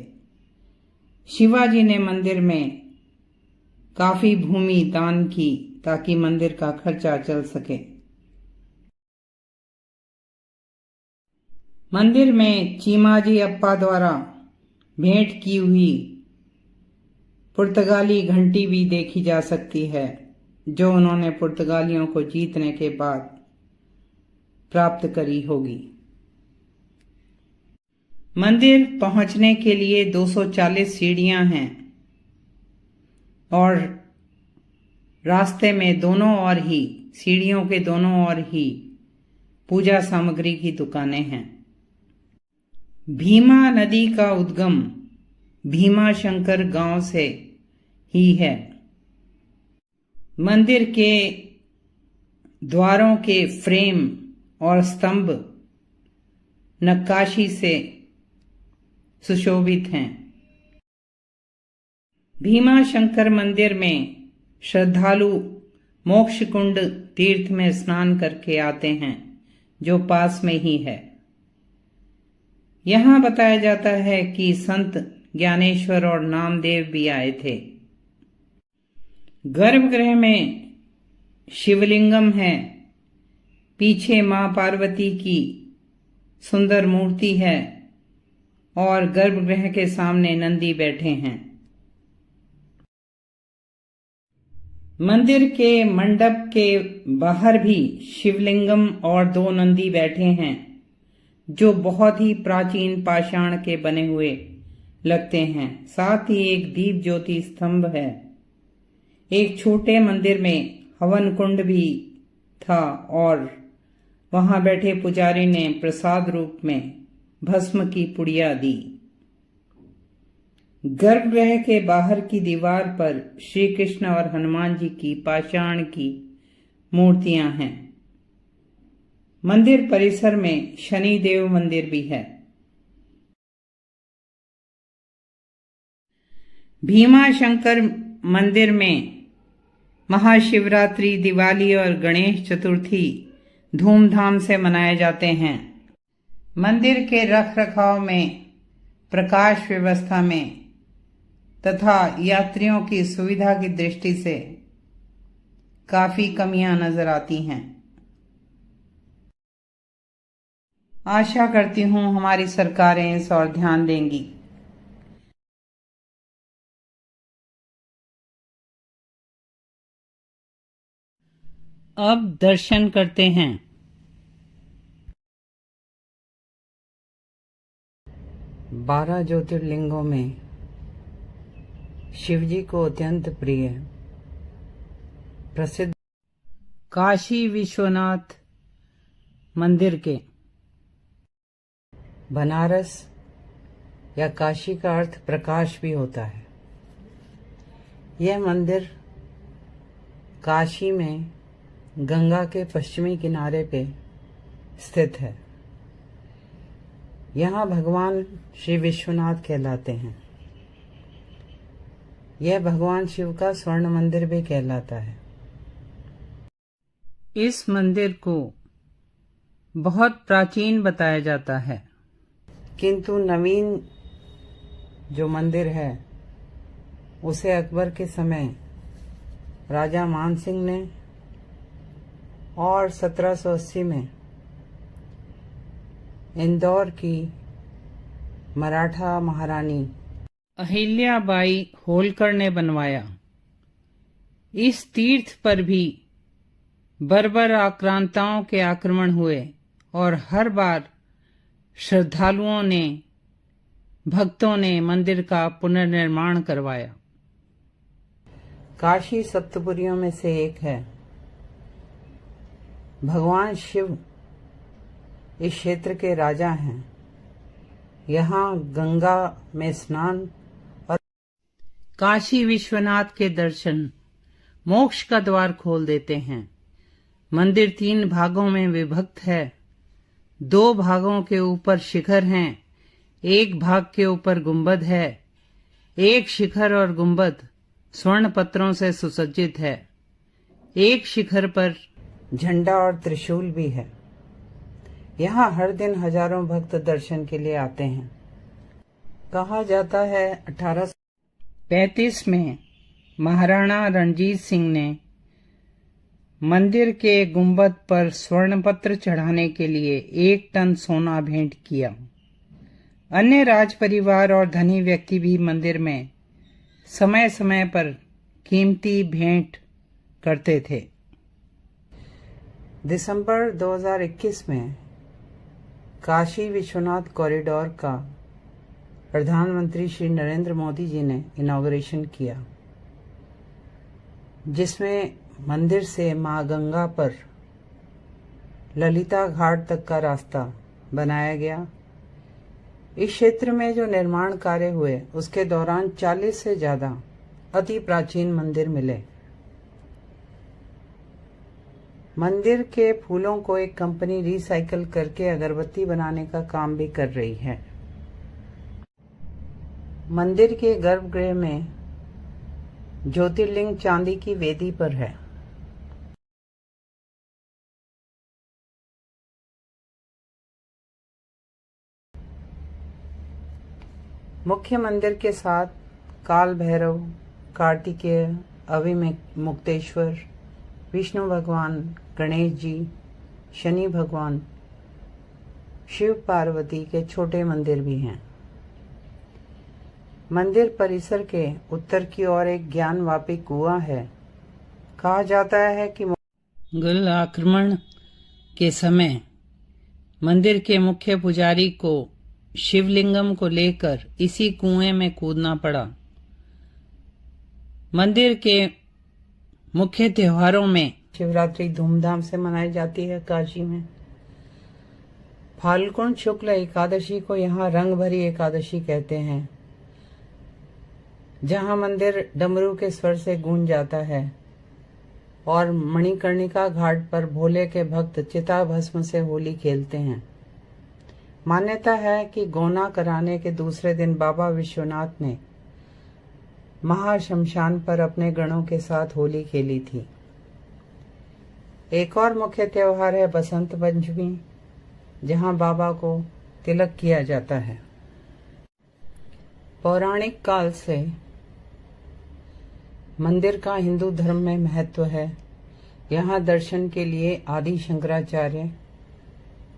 शिवाजी ने मंदिर में काफी भूमि दान की ताकि मंदिर का खर्चा चल सके। मंदिर में चीमाजी अप्पा द्वारा भेंट की हुई पुर्तगाली घंटी भी देखी जा सकती है, जो उन्होंने पुर्तगालियों को जीतने के बाद प्राप्त करी होगी। मंदिर पहुंचने के लिए 240 सीढ़ियां हैं और रास्ते में दोनों ओर ही, सीढ़ियों के दोनों ओर ही पूजा सामग्री की दुकानें हैं। भीमा नदी का उद्गम भीमा शंकर गांव से ही है। मंदिर के द्वारों के फ्रेम और स्तंभ नक्काशी से सुशोभित हैं। भीमा शंकर मंदिर में श्रद्धालु मोक्ष कुंड तीर्थ में स्नान करके आते हैं, जो पास में ही है। यहाँ बताया जाता है कि संत ज्ञानेश्वर और नामदेव भी आए थे। गर्भगृह में शिवलिंगम है, पीछे मां पार्वती की सुंदर मूर्ति है और गर्भगृह के सामने नंदी बैठे हैं। मंदिर के मंडप के बाहर भी शिवलिंगम और 2 नंदी बैठे हैं, जो बहुत ही प्राचीन पाषाण के बने हुए लगते हैं। साथ ही एक दीप ज्योति स्तंभ है। एक छोटे मंदिर में हवन कुंड भी था और वहां बैठे पुजारी ने प्रसाद रूप में भस्म की पुड़िया दी। गर्भगृह के बाहर की दीवार पर श्री कृष्ण और हनुमान जी की पाषाण की मूर्तियां हैं। मंदिर परिसर में शनि देव मंदिर भी है। भीमा शंकर मंदिर में महाशिवरात्रि, दिवाली और गणेश चतुर्थी धूमधाम से मनाए जाते हैं। मंदिर के रखरखाव में, प्रकाश व्यवस्था में तथा यात्रियों की सुविधा की दृष्टि से काफी कमियां नजर आती हैं। आशा करती हूं हमारी सरकारें इस ओर ध्यान देंगी। अब दर्शन करते हैं। 12 ज्योतिर्लिंगों में शिवजी को अत्यंत प्रिय प्रसिद्ध काशी विश्वनाथ मंदिर के बनारस या काशी का अर्थ प्रकाश भी होता है। यह मंदिर काशी में गंगा के पश्चिमी किनारे पे स्थित है। यहाँ भगवान श्री विश्वनाथ कहलाते हैं। यह भगवान शिव का स्वर्ण मंदिर भी कहलाता है। इस मंदिर को बहुत प्राचीन बताया जाता है, किंतु नवीन जो मंदिर है उसे अकबर के समय राजा मान सिंह ने और 1780 में इंदौर की मराठा महारानी अहिल्याबाई होलकर ने बनवाया। इस तीर्थ पर भी बर्बर आक्रांताओं के आक्रमण हुए और हर बार श्रद्धालुओं ने, भक्तों ने मंदिर का पुनर्निर्माण करवाया। काशी सप्तपुरियों में से एक है। भगवान शिव इस क्षेत्र के राजा हैं। यहाँ गंगा में स्नान और काशी विश्वनाथ के दर्शन मोक्ष का द्वार खोल देते हैं। मंदिर 3 भागों में विभक्त है। 2 भागों के ऊपर शिखर हैं, एक भाग के ऊपर गुंबद है। एक शिखर और गुंबद स्वर्ण पत्रों से सुसज्जित है। एक शिखर पर झंडा और त्रिशूल भी है। यहाँ हर दिन हजारों भक्त दर्शन के लिए आते हैं। कहा जाता है 1835 में महाराणा रणजीत सिंह ने मंदिर के गुंबद पर स्वर्णपत्र चढ़ाने के लिए 1 टन सोना भेंट किया। अन्य राज परिवार और धनी व्यक्ति भी मंदिर में समय समय पर कीमती भेंट करते थे। दिसंबर 2021 में काशी विश्वनाथ कॉरिडोर का प्रधानमंत्री श्री नरेंद्र मोदी जी ने इनॉग्रेशन किया, जिसमें मंदिर से मां गंगा पर ललिता घाट तक का रास्ता बनाया गया। इस क्षेत्र में जो निर्माण कार्य हुए उसके दौरान 40 से ज्यादा अति प्राचीन मंदिर मिले। मंदिर के फूलों को एक कंपनी रिसाइकल करके अगरबत्ती बनाने का काम भी कर रही है। मंदिर के गर्भगृह में ज्योतिर्लिंग चांदी की वेदी पर है। मुख्य मंदिर के साथ काल भैरव, कार्तिकेय, अविमुक्तेश्वर, विष्णु भगवान, गणेश जी, शनि भगवान, शिव पार्वती के छोटे मंदिर भी हैं। मंदिर परिसर के उत्तर की ओर एक ज्ञानवापी कुआं है। कहा जाता है कि मुगल आक्रमण के समय मंदिर के मुख्य पुजारी को शिवलिंगम को लेकर इसी कुएं में कूदना पड़ा। मंदिर के मुख्य त्योहारों में शिवरात्रि धूमधाम से मनाई जाती है काशी में। फाल्गुन शुक्ल एकादशी को यहाँ रंग भरी एकादशी कहते हैं, जहाँ मंदिर डमरू के स्वर से गूंज जाता है और मणिकर्णिका घाट पर भोले के भक्त चिता भस्म से होली खेलते हैं। मान्यता है कि गौना कराने के दूसरे दिन बाबा विश्वनाथ ने महाशमशान पर अपने गणों के साथ होली खेली थी। एक और मुख्य त्योहार है बसंत पंचमी, जहां बाबा को तिलक किया जाता है। पौराणिक काल से मंदिर का हिंदू धर्म में महत्व है। यहाँ दर्शन के लिए आदि शंकराचार्य,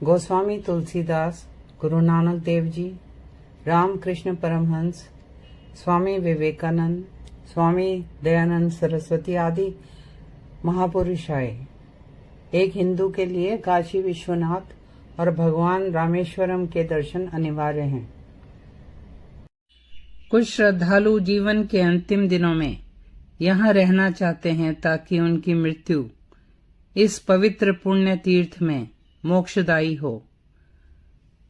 गोस्वामी तुलसीदास, गुरु नानक देव जी, रामकृष्ण परमहंस, स्वामी विवेकानंद, स्वामी दयानंद सरस्वती आदि महापुरुष आए। एक हिंदू के लिए काशी विश्वनाथ और भगवान रामेश्वरम के दर्शन अनिवार्य हैं। कुछ श्रद्धालु जीवन के अंतिम दिनों में यहाँ रहना चाहते हैं ताकि उनकी मृत्यु इस पवित्र पुण्य तीर्थ में मोक्षदायी हो।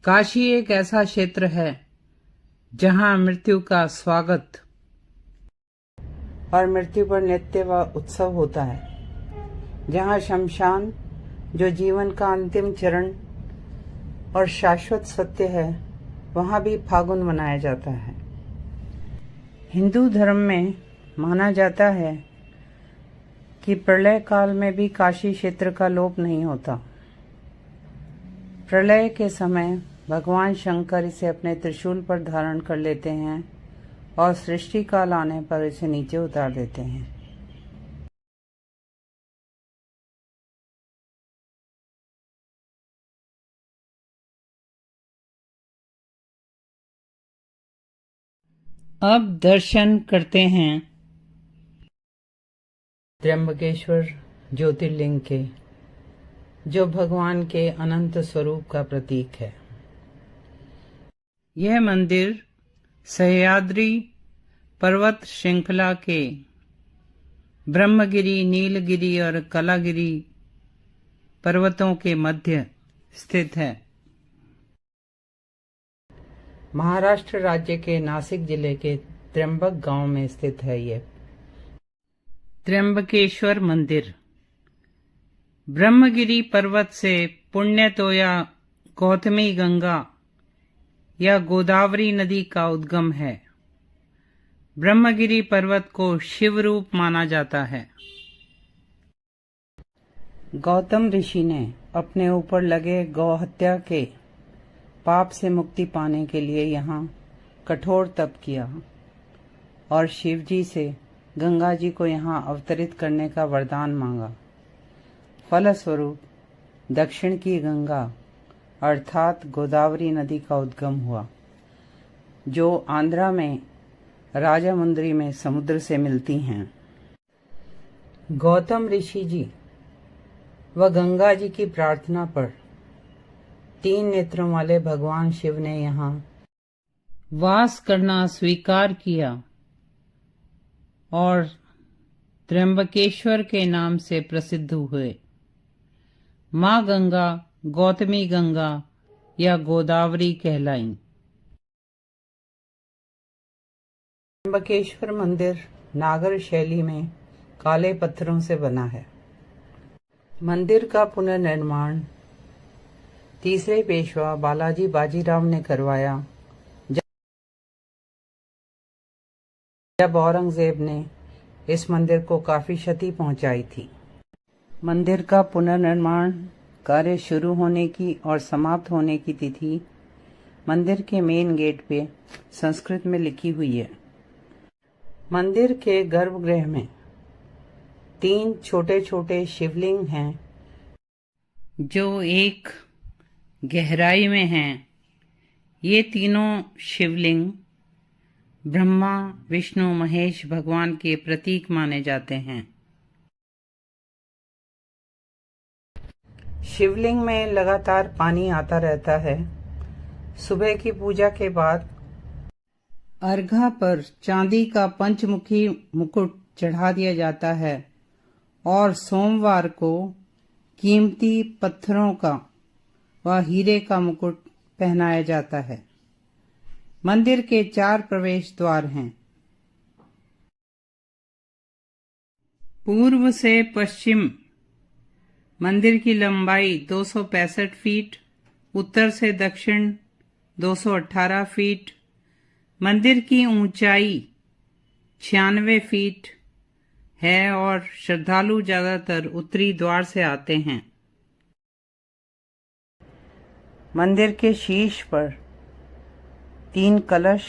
काशी एक ऐसा क्षेत्र है जहाँ मृत्यु का स्वागत और मृत्यु पर नित्य व उत्सव होता है, जहाँ शमशान जो जीवन का अंतिम चरण और शाश्वत सत्य है, वहाँ भी फागुन मनाया जाता है। हिंदू धर्म में माना जाता है कि प्रलय काल में भी काशी क्षेत्र का लोप नहीं होता। प्रलय के समय भगवान शंकर इसे अपने त्रिशूल पर धारण कर लेते हैं और सृष्टि काल आने पर इसे नीचे उतार देते हैं। अब दर्शन करते हैं त्र्यंबकेश्वर ज्योतिर्लिंग के, जो भगवान के अनंत स्वरूप का प्रतीक है। यह मंदिर सह्याद्री पर्वत श्रृंखला के ब्रह्मगिरी, नीलगिरी और कलागिरी पर्वतों के मध्य स्थित है। महाराष्ट्र राज्य के नासिक जिले के त्र्यंबक गांव में स्थित है। ये त्र्यंबकेश्वर मंदिर ब्रह्मगिरी पर्वत से पुण्य तो या गौतमी गंगा या गोदावरी नदी का उद्गम है। ब्रह्मगिरी पर्वत को शिव रूप माना जाता है। गौतम ऋषि ने अपने ऊपर लगे गौहत्या के पाप से मुक्ति पाने के लिए यहाँ कठोर तप किया और शिवजी से गंगा जी को यहाँ अवतरित करने का वरदान मांगा। फलस्वरूप दक्षिण की गंगा अर्थात गोदावरी नदी का उद्गम हुआ, जो आंध्रा में राजामुंद्री में समुद्र से मिलती हैं। गौतम ऋषि जी व गंगा जी की प्रार्थना पर 3 नेत्रों वाले भगवान शिव ने यहाँ वास करना स्वीकार किया और त्र्यंबकेश्वर के नाम से प्रसिद्ध हुए। माँ गंगा गौतमी गंगा या गोदावरी कहलाईं। त्र्यंबकेश्वर मंदिर नागर शैली में काले पत्थरों से बना है। मंदिर का पुनर्निर्माण तीसरे पेशवा बालाजी बाजीराव ने करवाया, जब औरंगजेब ने इस मंदिर को काफी क्षति पहुंचाई थी। मंदिर का पुनर्निर्माण कार्य शुरू होने की और समाप्त होने की तिथि मंदिर के मेन गेट पे संस्कृत में लिखी हुई है। मंदिर के गर्भगृह में 3 छोटे छोटे शिवलिंग हैं जो एक गहराई में हैं। ये तीनों शिवलिंग ब्रह्मा, विष्णु, महेश भगवान के प्रतीक माने जाते हैं। शिवलिंग में लगातार पानी आता रहता है। सुबह की पूजा के बाद अर्घा पर चांदी का पंचमुखी मुकुट चढ़ा दिया जाता है और सोमवार को कीमती पत्थरों का व हीरे का मुकुट पहनाया जाता है। मंदिर के 4 प्रवेश द्वार हैं। पूर्व से पश्चिम मंदिर की लंबाई 265 फीट, उत्तर से दक्षिण 218 फीट, मंदिर की ऊंचाई 96 फीट है और श्रद्धालु ज्यादातर उत्तरी द्वार से आते हैं। मंदिर के शीर्ष पर 3 कलश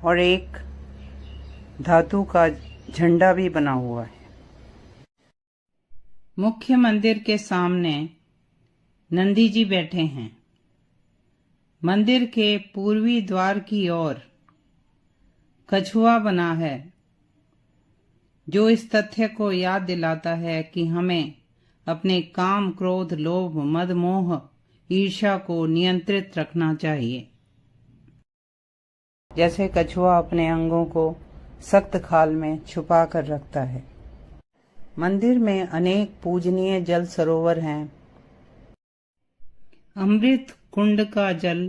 और एक धातु का झंडा भी बना हुआ है। मुख्य मंदिर के सामने नंदी जी बैठे हैं। मंदिर के पूर्वी द्वार की ओर कछुआ बना है, जो इस तथ्य को याद दिलाता है कि हमें अपने काम, क्रोध, लोभ, मद, मोह, ईर्ष्या को नियंत्रित रखना चाहिए। जैसे कछुआ अपने अंगों को सख्त खाल में छुपा कर रखता है। मंदिर में अनेक पूजनीय जल सरोवर हैं। अमृत कुंड का जल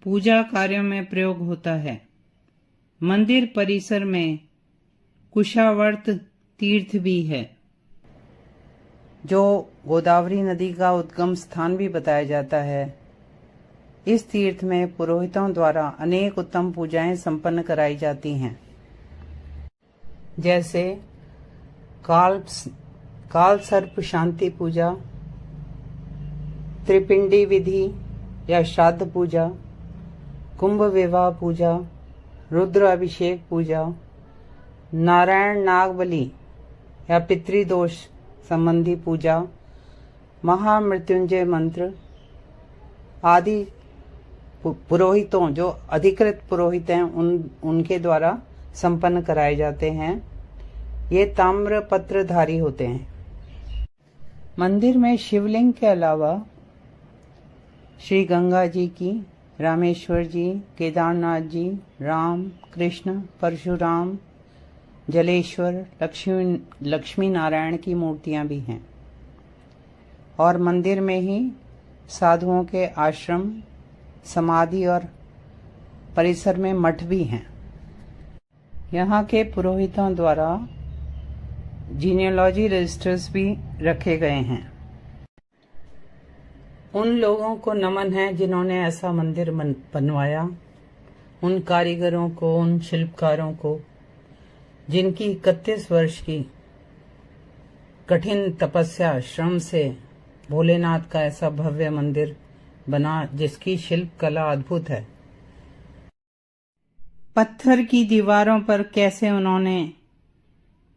पूजा कार्यों में प्रयोग होता है। मंदिर परिसर में कुशावर्त तीर्थ भी है, जो गोदावरी नदी का उद्गम स्थान भी बताया जाता है। इस तीर्थ में पुरोहितों द्वारा अनेक उत्तम पूजाएं संपन्न कराई जाती हैं, जैसे काल सर्प शांति पूजा, त्रिपिंडी विधि या श्राद्ध पूजा, कुंभ विवाह पूजा, रुद्र अभिषेक पूजा, नारायण नागबली या पितृदोष संबंधी पूजा, महामृत्युंजय मंत्र आदि पुरोहितों, जो अधिकृत पुरोहित हैं, उनके द्वारा संपन्न कराए जाते हैं। ये ताम्र पत्रधारी होते हैं। मंदिर में शिवलिंग के अलावा श्री गंगा जी की, रामेश्वर जी, केदारनाथ जी, राम, कृष्ण, परशुराम, जलेश्वर, लक्ष्मी नारायण की मूर्तियां भी हैं। और मंदिर में ही साधुओं के आश्रम, समाधि और परिसर में मठ भी हैं। यहाँ के पुरोहितों द्वारा जीनियोलॉजी रजिस्टर्स भी रखे गए हैं। उन लोगों को नमन है जिन्होंने ऐसा मंदिर बनवाया, उन कारीगरों को, उन शिल्पकारों को, जिनकी 31 वर्ष की कठिन तपस्या, श्रम से भोलेनाथ का ऐसा भव्य मंदिर बना, जिसकी शिल्प कला अद्भुत है। पत्थर की दीवारों पर कैसे उन्होंने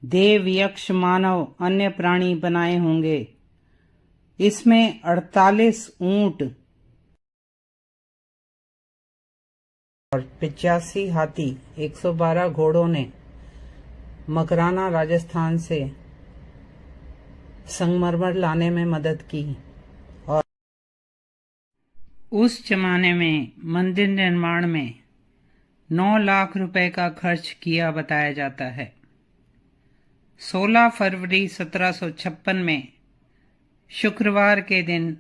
देव, यक्ष, मानव, अन्य प्राणी बनाए होंगे। इसमें 48 ऊंट और 85 हाथी, 112 घोड़ों ने मकराना राजस्थान से संगमरमर लाने में मदद की। और उस जमाने में मंदिर निर्माण में 9 लाख रुपए का खर्च किया बताया जाता है। 16 फरवरी 1756 में शुक्रवार के दिन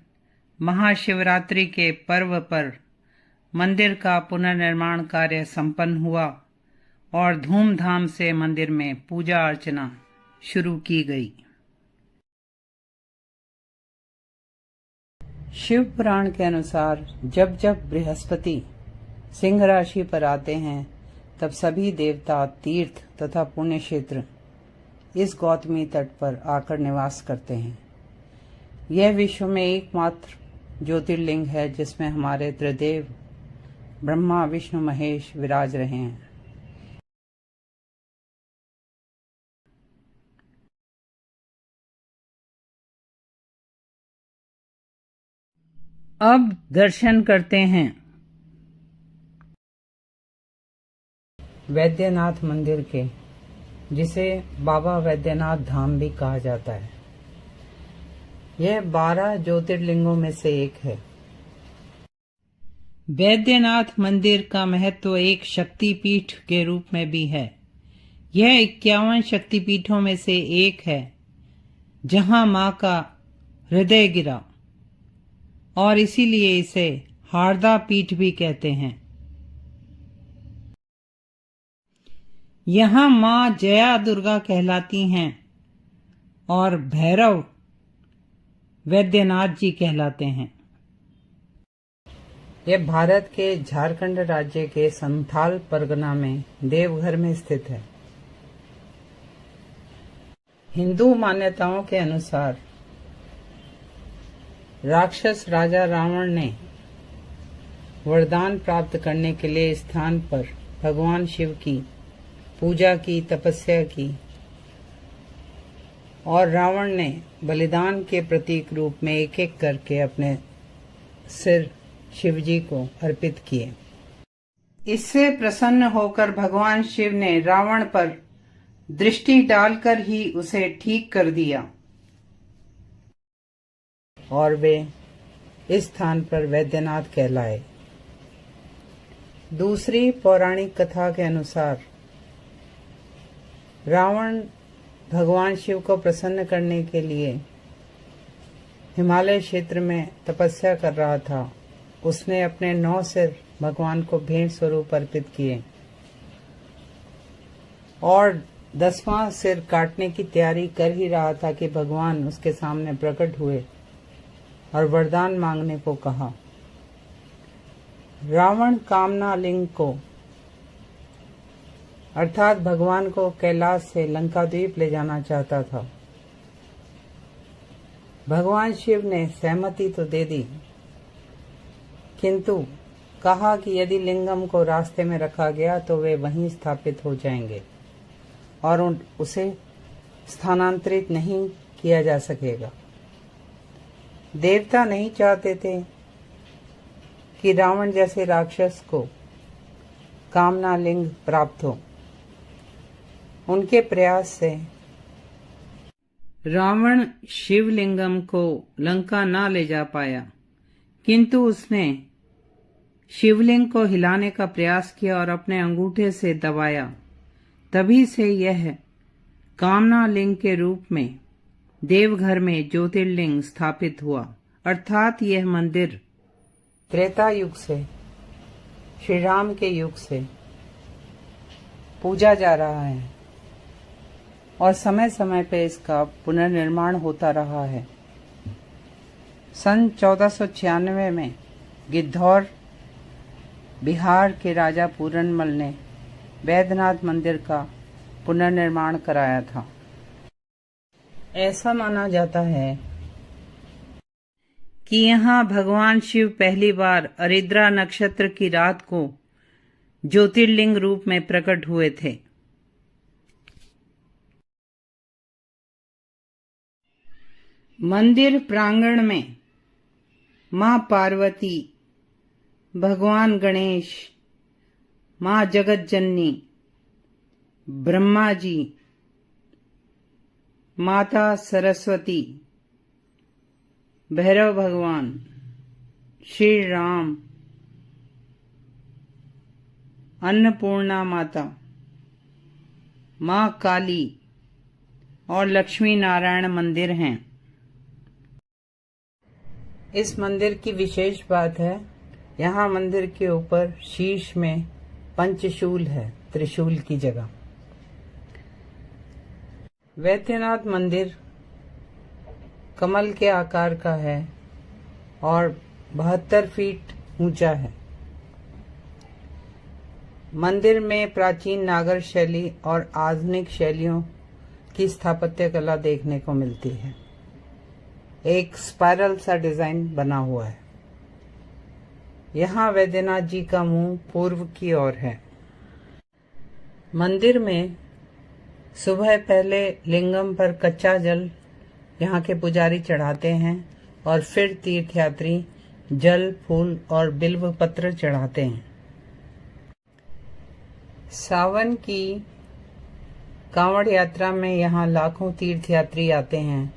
महाशिवरात्रि के पर्व पर मंदिर का पुनर्निर्माण कार्य संपन्न हुआ और धूमधाम से मंदिर में पूजा अर्चना शुरू की गई। शिव पुराण के अनुसार जब जब बृहस्पति सिंह राशि पर आते हैं, तब सभी देवता, तीर्थ तथा पुण्य क्षेत्र इस गौतमी तट पर आकर निवास करते हैं। यह विश्व में एकमात्र ज्योतिर्लिंग है जिसमें हमारे त्रिदेव ब्रह्मा विष्णु महेश विराज रहे हैं। अब दर्शन करते हैं वैद्यनाथ मंदिर के, जिसे बाबा वैद्यनाथ धाम भी कहा जाता है। यह 12 ज्योतिर्लिंगों में से एक है। वैद्यनाथ मंदिर का महत्व एक शक्तिपीठ के रूप में भी है। यह 51 शक्तिपीठों में से एक है जहां मां का हृदय गिरा, और इसीलिए इसे हारदा पीठ भी कहते हैं। यहाँ मां जया दुर्गा कहलाती हैं और भैरव वैद्यनाथ जी कहलाते हैं। यह भारत के झारखंड राज्य के संथाल परगना में देवघर में स्थित है। हिंदू मान्यताओं के अनुसार राक्षस राजा रावण ने वरदान प्राप्त करने के लिए इस स्थान पर भगवान शिव की पूजा की, तपस्या की, और रावण ने बलिदान के प्रतीक रूप में एक एक करके अपने सिर शिवजी को अर्पित किए। इससे प्रसन्न होकर भगवान शिव ने रावण पर दृष्टि डालकर ही उसे ठीक कर दिया और वे इस स्थान पर वैद्यनाथ कहलाए। दूसरी पौराणिक कथा के अनुसार रावण भगवान शिव को प्रसन्न करने के लिए हिमालय क्षेत्र में तपस्या कर रहा था। उसने अपने 9 सिर भगवान को भेंट स्वरूप अर्पित किए और 10वां सिर काटने की तैयारी कर ही रहा था कि भगवान उसके सामने प्रकट हुए और वरदान मांगने को कहा। रावण कामना लिंग को, अर्थात भगवान को कैलाश से लंका द्वीप ले जाना चाहता था। भगवान शिव ने सहमति तो दे दी, किंतु कहा कि यदि लिंगम को रास्ते में रखा गया तो वे वहीं स्थापित हो जाएंगे और उसे स्थानांतरित नहीं किया जा सकेगा। देवता नहीं चाहते थे कि रावण जैसे राक्षस को कामना लिंग प्राप्त हो। उनके प्रयास से रावण शिवलिंगम को लंका ना ले जा पाया, किंतु उसने शिवलिंग को हिलाने का प्रयास किया और अपने अंगूठे से दबाया। तभी से यह कामना लिंग के रूप में देवघर में ज्योतिर्लिंग स्थापित हुआ। अर्थात यह मंदिर त्रेता युग से, श्री राम के युग से पूजा जा रहा है और समय समय पे इसका पुनर्निर्माण होता रहा है। सन 1496 में गिद्धौर बिहार के राजा पूरनमल ने वैद्यनाथ मंदिर का पुनर्निर्माण कराया था। ऐसा माना जाता है कि यहाँ भगवान शिव पहली बार अरिद्रा नक्षत्र की रात को ज्योतिर्लिंग रूप में प्रकट हुए थे। मंदिर प्रांगण में मां पार्वती, भगवान गणेश, मां जगत जननी, ब्रह्मा जी, माता सरस्वती, भैरव भगवान, श्री राम, अन्नपूर्णा माता, मां काली और लक्ष्मी नारायण मंदिर हैं। इस मंदिर की विशेष बात है, यहाँ मंदिर के ऊपर शीर्ष में पंचशूल है, त्रिशूल की जगह। वैद्यनाथ मंदिर कमल के आकार का है और 72 फीट ऊंचा है। मंदिर में प्राचीन नागर शैली और आधुनिक शैलियों की स्थापत्य कला देखने को मिलती है। एक स्पाइरल सा डिजाइन बना हुआ है। यहाँ वैद्यनाथ जी का मुंह पूर्व की ओर है। मंदिर में सुबह पहले लिंगम पर कच्चा जल यहाँ के पुजारी चढ़ाते हैं और फिर तीर्थयात्री जल, फूल और बिल्व पत्र चढ़ाते हैं। सावन की कांवड़ यात्रा में यहाँ लाखों तीर्थयात्री आते हैं।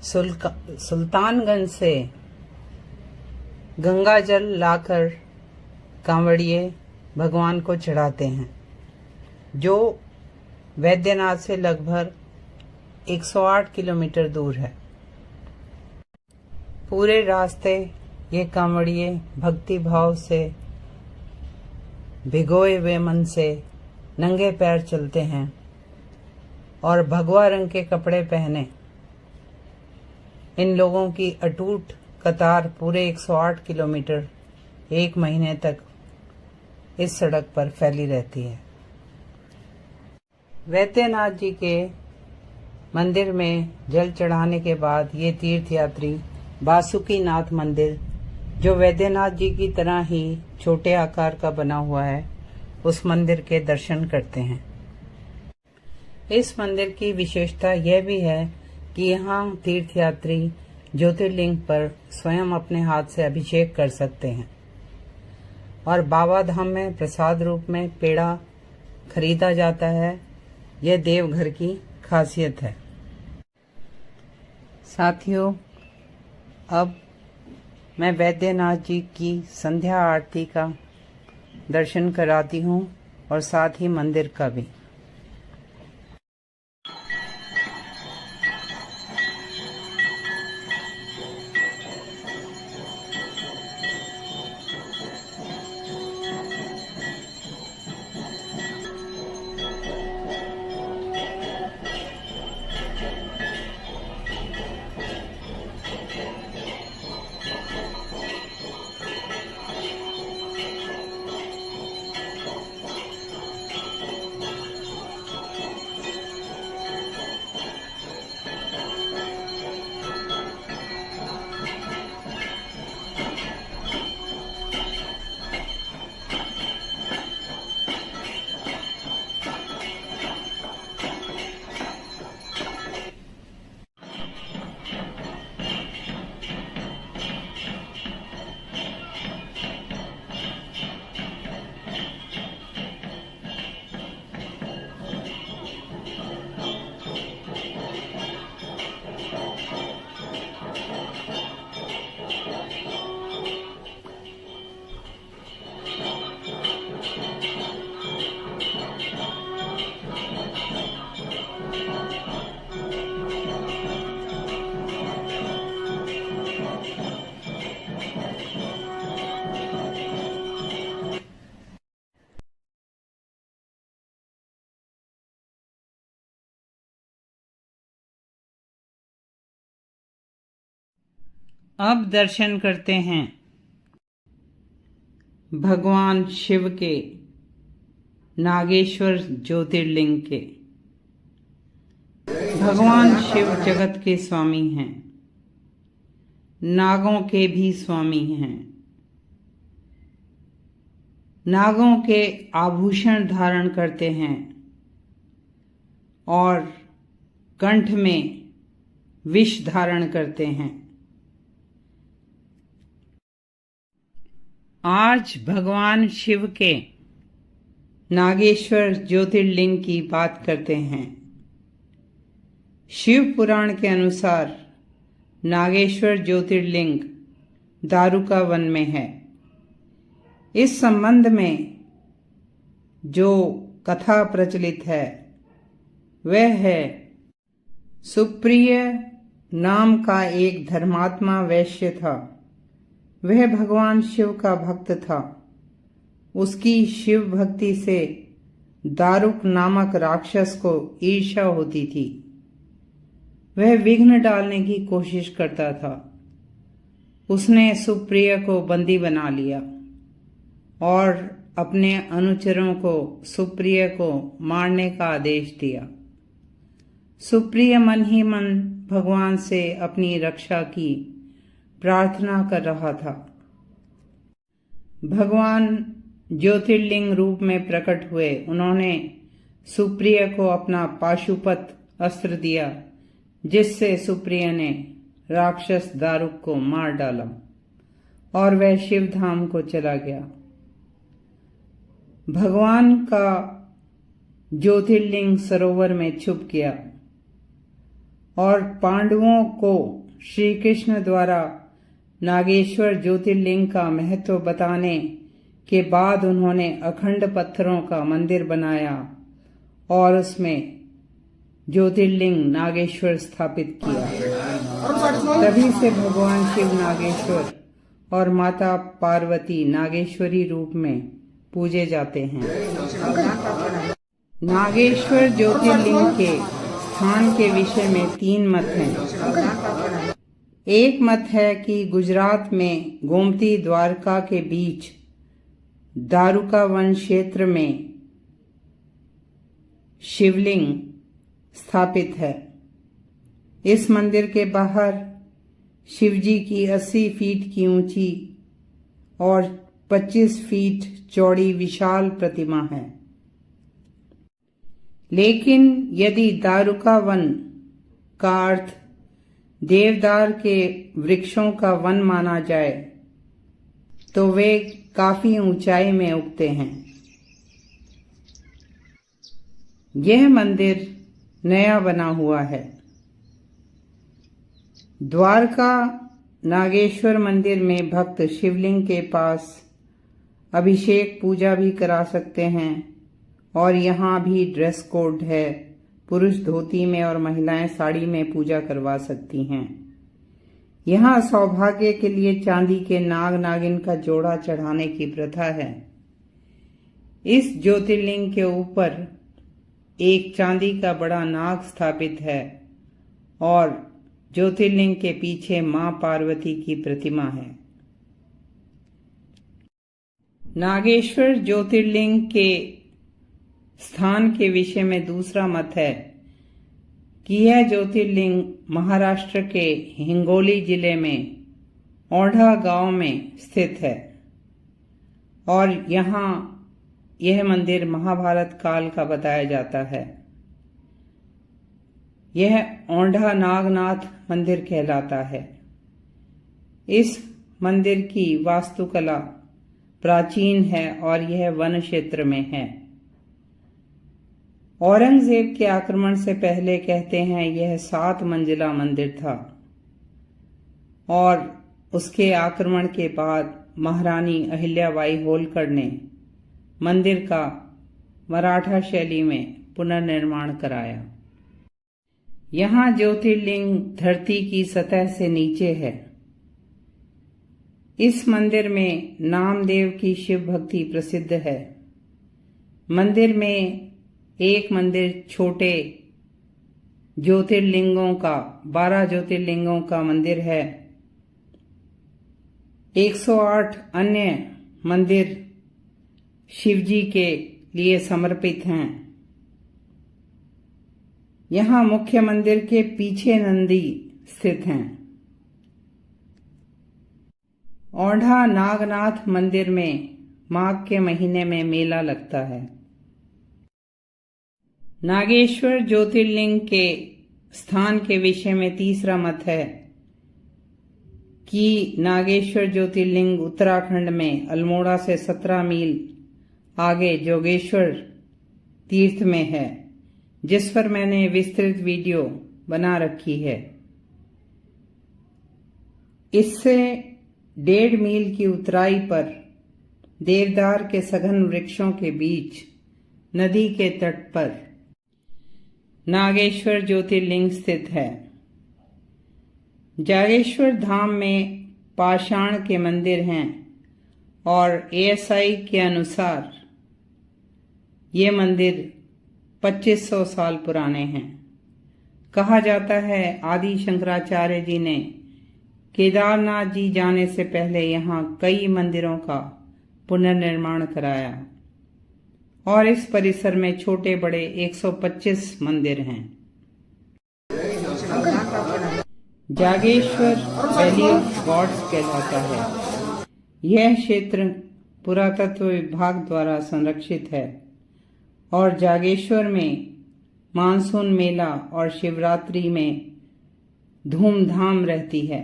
सुल्तानगंज से गंगा जल लाकर कांवड़िए भगवान को चढ़ाते हैं, जो वैद्यनाथ से लगभग 108 किलोमीटर दूर है। पूरे रास्ते ये कांवड़िए भक्ति भाव से भिगोए हुए मन से नंगे पैर चलते हैं और भगवा रंग के कपड़े पहने इन लोगों की अटूट कतार पूरे 108 किलोमीटर एक महीने तक इस सड़क पर फैली रहती है। वैद्यनाथ जी के मंदिर में जल चढ़ाने के बाद ये तीर्थयात्री बासुकीनाथ मंदिर, जो वैद्यनाथ जी की तरह ही छोटे आकार का बना हुआ है, उस मंदिर के दर्शन करते हैं। इस मंदिर की विशेषता यह भी है कि यहाँ तीर्थयात्री ज्योतिर्लिंग पर स्वयं अपने हाथ से अभिषेक कर सकते हैं और बाबा धाम में प्रसाद रूप में पेड़ा खरीदा जाता है। यह देवघर की खासियत है। साथियों, अब मैं वैद्यनाथ जी की संध्या आरती का दर्शन कराती हूँ और साथ ही मंदिर का भी। अब दर्शन करते हैं भगवान शिव के नागेश्वर ज्योतिर्लिंग के। भगवान शिव जगत के स्वामी हैं, नागों के भी स्वामी हैं। नागों के आभूषण धारण करते हैं और कंठ में विष धारण करते हैं। आज भगवान शिव के नागेश्वर ज्योतिर्लिंग की बात करते हैं। शिव पुराण के अनुसार नागेश्वर ज्योतिर्लिंग दारुका वन में है। इस संबंध में जो कथा प्रचलित है वह है, सुप्रिय नाम का एक धर्मात्मा वैश्य था। वह भगवान शिव का भक्त था। उसकी शिव भक्ति से दारुक नामक राक्षस को ईर्ष्या होती थी। वह विघ्न डालने की कोशिश करता था। उसने सुप्रिय को बंदी बना लिया और अपने अनुचरों को सुप्रिय को मारने का आदेश दिया। सुप्रिय मन ही मन भगवान से अपनी रक्षा की, प्रार्थना कर रहा था। भगवान ज्योतिर्लिंग रूप में प्रकट हुए। उन्होंने सुप्रिय को अपना पाशुपत अस्त्र दिया, जिससे सुप्रिय ने राक्षस दारुक को मार डाला और वह शिव धाम को चला गया। भगवान का ज्योतिर्लिंग सरोवर में छुप गया और पांडवों को श्री कृष्ण द्वारा नागेश्वर ज्योतिर्लिंग का महत्व बताने के बाद उन्होंने अखंड पत्थरों का मंदिर बनाया और उसमें ज्योतिर्लिंग नागेश्वर स्थापित किया। तभी से भगवान शिव नागेश्वर और माता पार्वती नागेश्वरी रूप में पूजे जाते हैं। नागेश्वर ज्योतिर्लिंग के स्थान के विषय में 3 मत हैं। एक मत है कि गुजरात में गोमती द्वारका के बीच दारुका वन क्षेत्र में शिवलिंग स्थापित है। इस मंदिर के बाहर शिवजी की 80 फीट की ऊंची और 25 फीट चौड़ी विशाल प्रतिमा है। लेकिन यदि दारुका वन का अर्थ देवदार के वृक्षों का वन माना जाए तो वे काफी ऊंचाई में उगते हैं। यह मंदिर नया बना हुआ है। द्वारका नागेश्वर मंदिर में भक्त शिवलिंग के पास अभिषेक पूजा भी करा सकते हैं और यहाँ भी ड्रेस कोड है। पुरुष धोती में और महिलाएं साड़ी में पूजा करवा सकती हैं। यहाँ सौभाग्य के लिए चांदी के नाग नागिन का जोड़ा चढ़ाने की प्रथा है। इस ज्योतिर्लिंग के ऊपर एक चांदी का बड़ा नाग स्थापित है और ज्योतिर्लिंग के पीछे मां पार्वती की प्रतिमा है। नागेश्वर ज्योतिर्लिंग के स्थान के विषय में दूसरा मत है कि यह ज्योतिर्लिंग महाराष्ट्र के हिंगोली जिले में औंढा गांव में स्थित है और यहाँ यह मंदिर महाभारत काल का बताया जाता है। यह औंढा नागनाथ मंदिर कहलाता है। इस मंदिर की वास्तुकला प्राचीन है और यह वन क्षेत्र में है। औरंगजेब के आक्रमण से पहले कहते हैं यह 7 मंजिला मंदिर था और उसके आक्रमण के बाद महारानी अहिल्याबाई होलकर ने मंदिर का मराठा शैली में पुनर्निर्माण कराया। यहाँ ज्योतिर्लिंग धरती की सतह से नीचे है। इस मंदिर में नामदेव की शिव भक्ति प्रसिद्ध है। मंदिर में एक मंदिर छोटे ज्योतिर्लिंगों का 12 ज्योतिर्लिंगों का मंदिर है। 108 अन्य मंदिर शिवजी के लिए समर्पित हैं। यहाँ मुख्य मंदिर के पीछे नंदी स्थित हैं। औंढा नागनाथ मंदिर में माघ के महीने में मेला लगता है। नागेश्वर ज्योतिर्लिंग के स्थान के विषय में तीसरा मत है कि नागेश्वर ज्योतिर्लिंग उत्तराखंड में अल्मोड़ा से 17 मील आगे जोगेश्वर तीर्थ में है, जिस पर मैंने विस्तृत वीडियो बना रखी है। इससे 1.5 मील की उतराई पर देवदार के सघन वृक्षों के बीच नदी के तट पर नागेश्वर ज्योतिर्लिंग स्थित है। जागेश्वर धाम में पाषाण के मंदिर हैं और ASI के अनुसार ये मंदिर 2500 साल पुराने हैं। कहा जाता है आदि शंकराचार्य जी ने केदारनाथ जी जाने से पहले यहाँ कई मंदिरों का पुनर्निर्माण कराया और इस परिसर में छोटे बड़े 125 मंदिर हैं। जागेश्वर वैली ऑफ गॉड्स कहलाता है। यह क्षेत्र पुरातत्व विभाग द्वारा संरक्षित है और जागेश्वर में मानसून मेला और शिवरात्रि में धूमधाम रहती है।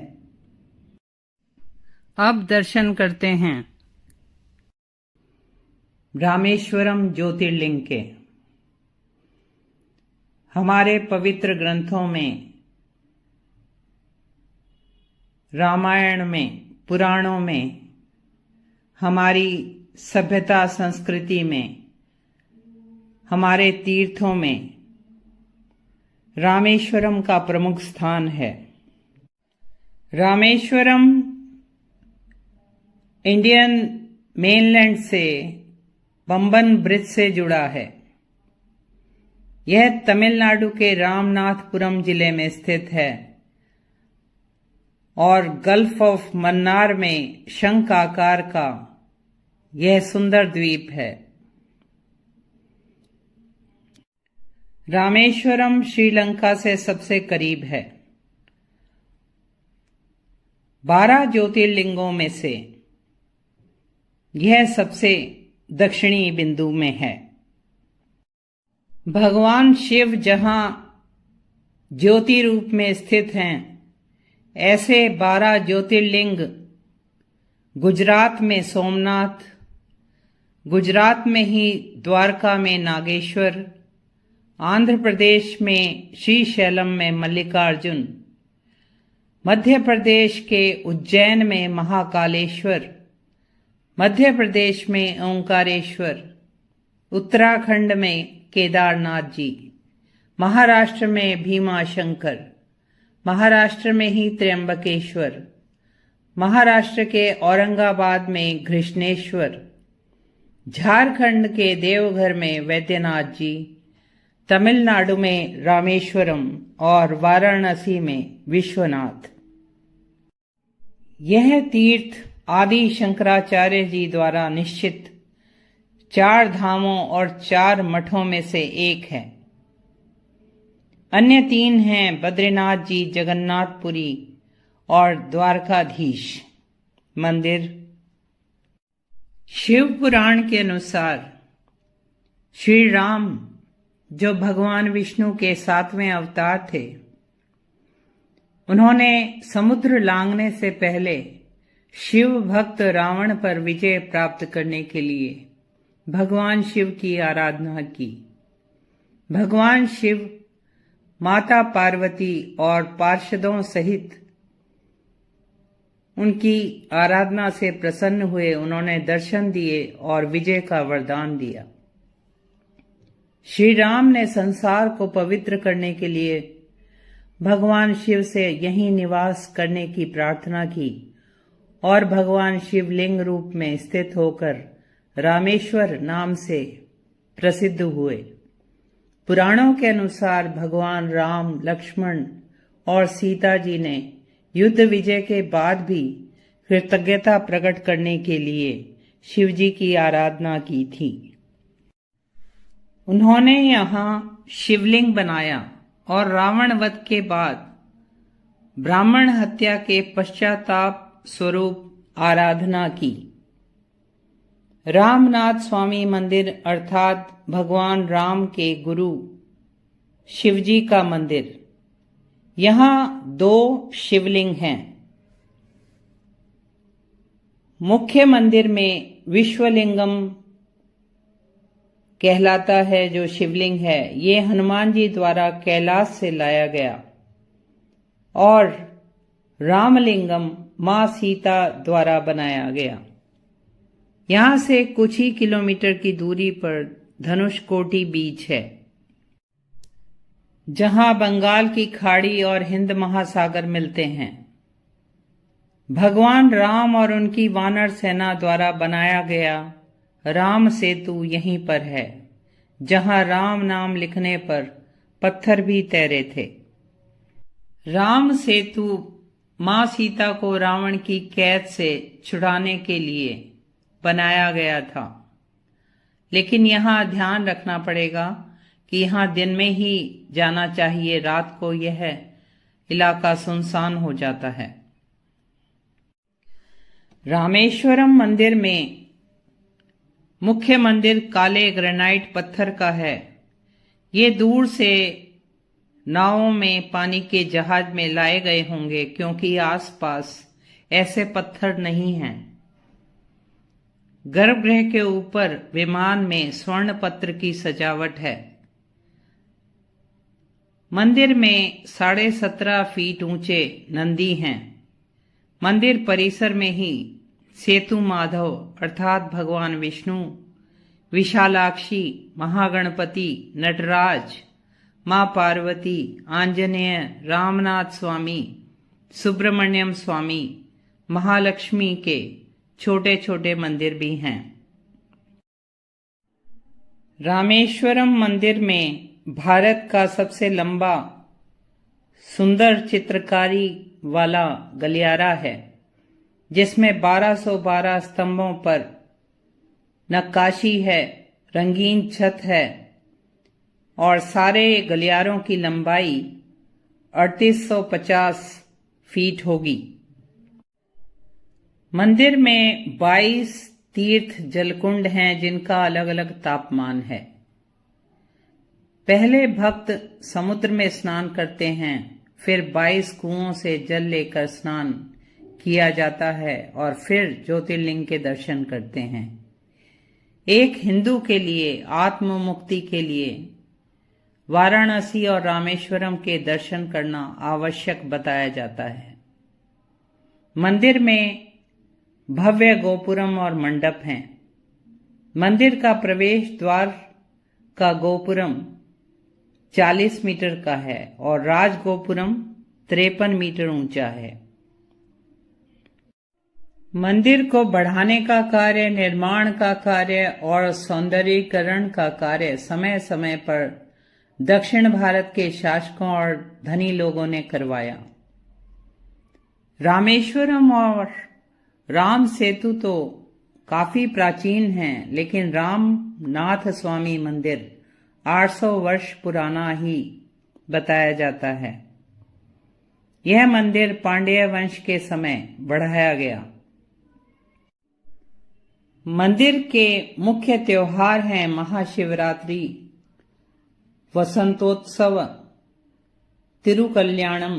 अब दर्शन करते हैं रामेश्वरम ज्योतिर्लिंग के। हमारे पवित्र ग्रंथों में, रामायण में, पुराणों में, हमारी सभ्यता संस्कृति में, हमारे तीर्थों में रामेश्वरम का प्रमुख स्थान है। रामेश्वरम इंडियन मेनलैंड से पंबन ब्रिज से जुड़ा है। यह तमिलनाडु के रामनाथपुरम जिले में स्थित है और गल्फ ऑफ मन्नार में शंख आकार का यह सुंदर द्वीप है। रामेश्वरम श्रीलंका से सबसे करीब है। 12 ज्योतिर्लिंगों में से यह सबसे दक्षिणी बिंदु में है। भगवान शिव जहां ज्योति रूप में स्थित हैं, ऐसे 12 ज्योतिर्लिंग गुजरात में सोमनाथ, गुजरात में ही द्वारका में नागेश्वर, आंध्र प्रदेश में श्रीशैलम में मल्लिकार्जुन, मध्य प्रदेश के उज्जैन में महाकालेश्वर, मध्य प्रदेश में ओंकारेश्वर, उत्तराखंड में केदारनाथ जी, महाराष्ट्र में भीमाशंकर, महाराष्ट्र में ही त्र्यंबकेश्वर, महाराष्ट्र के औरंगाबाद में घृष्णेश्वर, झारखंड के देवघर में वैद्यनाथ जी, तमिलनाडु में रामेश्वरम और वाराणसी में विश्वनाथ। यह तीर्थ आदि शंकराचार्य जी द्वारा निश्चित 4 धामों और 4 मठों में से एक है। अन्य 3 हैं बद्रीनाथ जी, जगन्नाथपुरी और द्वारकाधीश मंदिर। शिव पुराण के अनुसार श्री राम, जो भगवान विष्णु के 7वें अवतार थे, उन्होंने समुद्र लांघने से पहले शिव भक्त रावण पर विजय प्राप्त करने के लिए भगवान शिव की आराधना की। भगवान शिव माता पार्वती और पार्षदों सहित उनकी आराधना से प्रसन्न हुए। उन्होंने दर्शन दिए और विजय का वरदान दिया। श्री राम ने संसार को पवित्र करने के लिए भगवान शिव से यहीं निवास करने की प्रार्थना की और भगवान शिवलिंग रूप में स्थित होकर रामेश्वर नाम से प्रसिद्ध हुए। पुराणों के अनुसार भगवान राम, लक्ष्मण और सीता जी ने युद्ध विजय के बाद भी कृतज्ञता प्रकट करने के लिए शिव जी की आराधना की थी। उन्होंने यहाँ शिवलिंग बनाया और रावण वध के बाद ब्राह्मण हत्या के पश्चाताप स्वरूप आराधना की। रामनाथ स्वामी मंदिर अर्थात भगवान राम के गुरु शिवजी का मंदिर। यहाँ 2 शिवलिंग हैं। मुख्य मंदिर में विश्वलिंगम कहलाता है जो शिवलिंग है। ये हनुमान जी द्वारा कैलाश से लाया गया और रामलिंगम मां सीता द्वारा बनाया गया। यहां से कुछ ही किलोमीटर की दूरी पर धनुषकोटी बीच है, जहां बंगाल की खाड़ी और हिंद महासागर मिलते हैं। भगवान राम और उनकी वानर सेना द्वारा बनाया गया राम सेतु यहीं पर है, जहां राम नाम लिखने पर पत्थर भी तैरे थे। राम सेतु मां सीता को रावण की कैद से छुड़ाने के लिए बनाया गया था, लेकिन यहाँ ध्यान रखना पड़ेगा कि यहाँ दिन में ही जाना चाहिए। रात को यह इलाका सुनसान हो जाता है। रामेश्वरम मंदिर में मुख्य मंदिर काले ग्रेनाइट पत्थर का है। ये दूर से नावों में पानी के जहाज में लाए गए होंगे, क्योंकि आसपास ऐसे पत्थर नहीं हैं। गर्भगृह के ऊपर विमान में स्वर्ण पत्र की सजावट है। मंदिर में 17.5 फीट ऊंचे नंदी हैं। मंदिर परिसर में ही सेतु माधव अर्थात भगवान विष्णु, विशालाक्षी, महागणपति, नटराज, मां पार्वती, आंजनेय, रामनाथ स्वामी, सुब्रमण्यम स्वामी, महालक्ष्मी के छोटे छोटे मंदिर भी हैं। रामेश्वरम मंदिर में भारत का सबसे लंबा सुंदर चित्रकारी वाला गलियारा है, जिसमें 1212 स्तंभों पर नक्काशी है, रंगीन छत है और सारे गलियारों की लंबाई 3850 फीट होगी। मंदिर में 22 तीर्थ जलकुंड हैं, जिनका अलग अलग तापमान है। पहले भक्त समुद्र में स्नान करते हैं, फिर 22 कुओं से जल लेकर स्नान किया जाता है और फिर ज्योतिर्लिंग के दर्शन करते हैं। एक हिंदू के लिए आत्म मुक्ति के लिए वाराणसी और रामेश्वरम के दर्शन करना आवश्यक बताया जाता है। मंदिर में भव्य गोपुरम और मंडप हैं। मंदिर का प्रवेश द्वार का गोपुरम 40 मीटर का है और राज गोपुरम 53 मीटर ऊंचा है। मंदिर को बढ़ाने का कार्य, निर्माण का कार्य और सौंदर्यीकरण का कार्य समय समय पर दक्षिण भारत के शासकों और धनी लोगों ने करवाया। रामेश्वरम और राम सेतु तो काफी प्राचीन हैं, लेकिन रामनाथ स्वामी मंदिर 800 वर्ष पुराना ही बताया जाता है। यह मंदिर पांड्य वंश के समय बढ़ाया गया। मंदिर के मुख्य त्योहार हैं महाशिवरात्रि, वसंतोत्सव, तिरुकल्याणम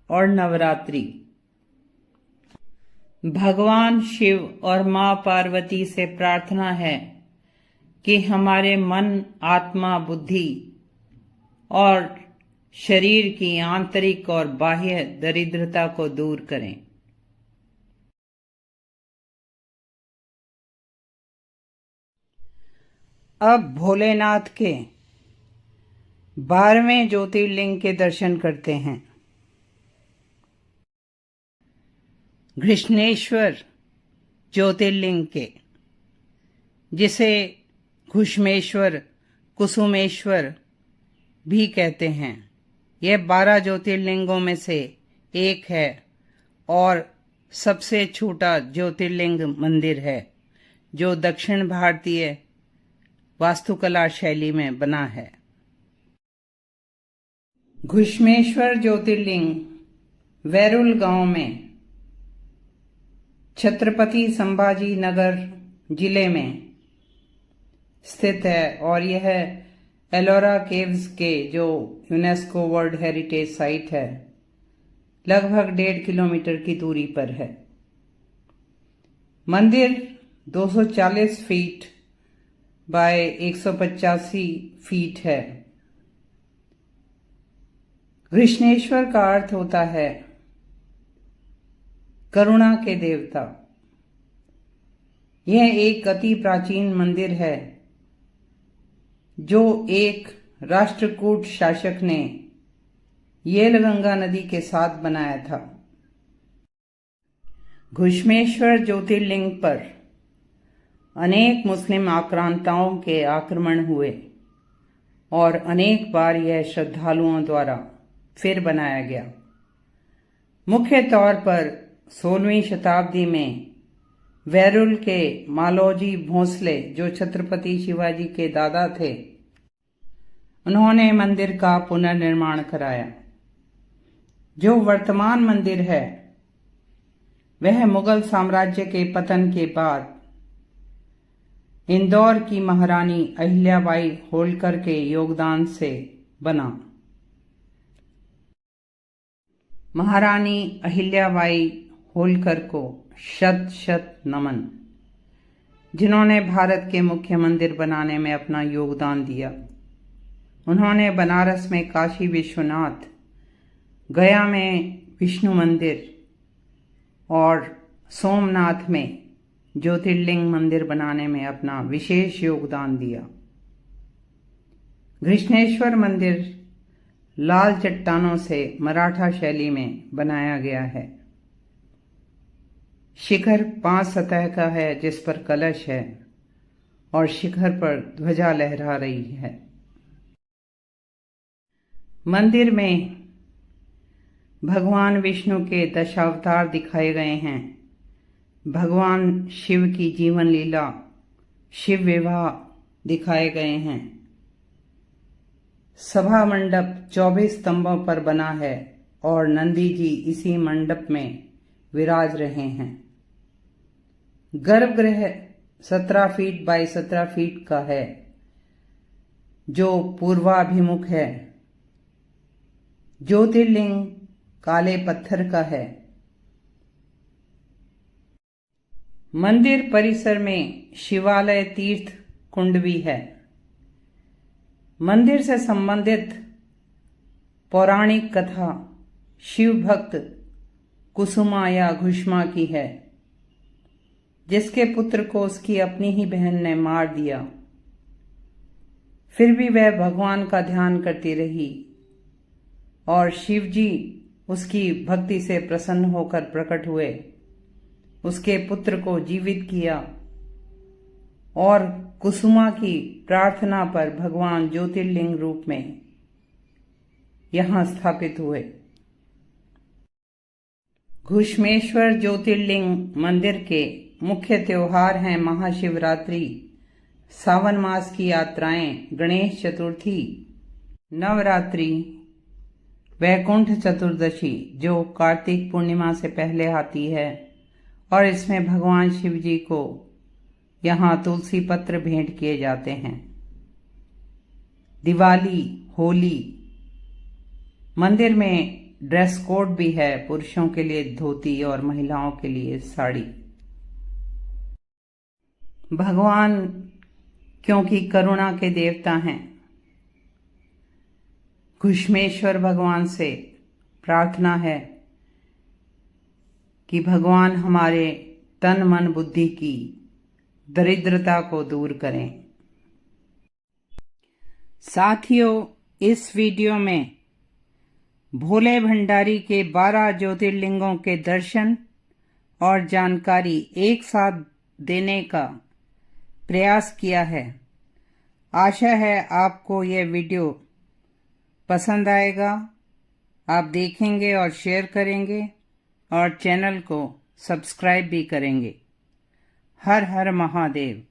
और नवरात्रि। भगवान शिव और मां पार्वती से प्रार्थना है कि हमारे मन, आत्मा, बुद्धि और शरीर की आंतरिक और बाह्य दरिद्रता को दूर करें। अब भोलेनाथ के 12वें ज्योतिर्लिंग के दर्शन करते हैं। घृष्णेश्वर ज्योतिर्लिंग के, जिसे घुष्मेश्वर, कुसुमेश्वर भी कहते हैं। यह 12 ज्योतिर्लिंगों में से एक है और सबसे छोटा ज्योतिर्लिंग मंदिर है, जो दक्षिण भारतीय वास्तुकला शैली में बना है। घुष्मेश्वर ज्योतिर्लिंग वैरुल गांव में छत्रपति संभाजी नगर जिले में स्थित है और यह एलोरा केव्स के, जो यूनेस्को वर्ल्ड हेरिटेज साइट है, लगभग 1.5 किलोमीटर की दूरी पर है। मंदिर 240 फीट बाय 185 फीट है। घृष्णेश्वर का अर्थ होता है करुणा के देवता। यह एक अति प्राचीन मंदिर है जो एक राष्ट्रकूट शासक ने येलगंगा नदी के साथ बनाया था। घुष्मेश्वर ज्योतिर्लिंग पर अनेक मुस्लिम आक्रांताओं के आक्रमण हुए और अनेक बार यह श्रद्धालुओं द्वारा फिर बनाया गया। मुख्य तौर पर 16वीं शताब्दी में वैरुल के मालोजी भोंसले, जो छत्रपति शिवाजी के दादा थे, उन्होंने मंदिर का पुनर्निर्माण कराया। जो वर्तमान मंदिर है वह मुगल साम्राज्य के पतन के बाद इंदौर की महारानी अहिल्याबाई होलकर के योगदान से बना। महारानी अहिल्याबाई होलकर को शत शत नमन, जिन्होंने भारत के मुख्य मंदिर बनाने में अपना योगदान दिया। उन्होंने बनारस में काशी विश्वनाथ, गया में विष्णु मंदिर और सोमनाथ में ज्योतिर्लिंग मंदिर बनाने में अपना विशेष योगदान दिया। घृष्णेश्वर मंदिर लाल चट्टानों से मराठा शैली में बनाया गया है। शिखर 5 सतह का है जिस पर कलश है और शिखर पर ध्वजा लहरा रही है। मंदिर में भगवान विष्णु के दशावतार दिखाए गए हैं। भगवान शिव की जीवन लीला, शिव विवाह दिखाए गए हैं। सभा मंडप 24 स्तंभों पर बना है और नंदी जी इसी मंडप में विराज रहे हैं। गर्भगृह 17 फीट बाई 17 फीट का है जो पूर्वाभिमुख है। ज्योतिर्लिंग काले पत्थर का है। मंदिर परिसर में शिवालय तीर्थ कुंड भी है। मंदिर से संबंधित पौराणिक कथा शिव भक्त कुसुमा या घुष्मा की है, जिसके पुत्र को उसकी अपनी ही बहन ने मार दिया। फिर भी वह भगवान का ध्यान करती रही और शिव जी उसकी भक्ति से प्रसन्न होकर प्रकट हुए, उसके पुत्र को जीवित किया और कुसुमा की प्रार्थना पर भगवान ज्योतिर्लिंग रूप में यहां स्थापित हुए। घुष्मेश्वर ज्योतिर्लिंग मंदिर के मुख्य त्योहार हैं महाशिवरात्रि, सावन मास की यात्राएं, गणेश चतुर्थी, नवरात्रि, वैकुंठ चतुर्दशी जो कार्तिक पूर्णिमा से पहले आती है और इसमें भगवान शिव जी को यहाँ तुलसी पत्र भेंट किए जाते हैं। दिवाली, होली। मंदिर में ड्रेस कोड भी है, पुरुषों के लिए धोती और महिलाओं के लिए साड़ी। भगवान क्योंकि करुणा के देवता हैं, घुष्मेश्वर भगवान से प्रार्थना है कि भगवान हमारे तन मन बुद्धि की दरिद्रता को दूर करें। साथियों, इस वीडियो में भोले भंडारी के 12 ज्योतिर्लिंगों के दर्शन और जानकारी एक साथ देने का प्रयास किया है। आशा है आपको यह वीडियो पसंद आएगा। आप देखेंगे और शेयर करेंगे और चैनल को सब्सक्राइब भी करेंगे। हर हर महादेव।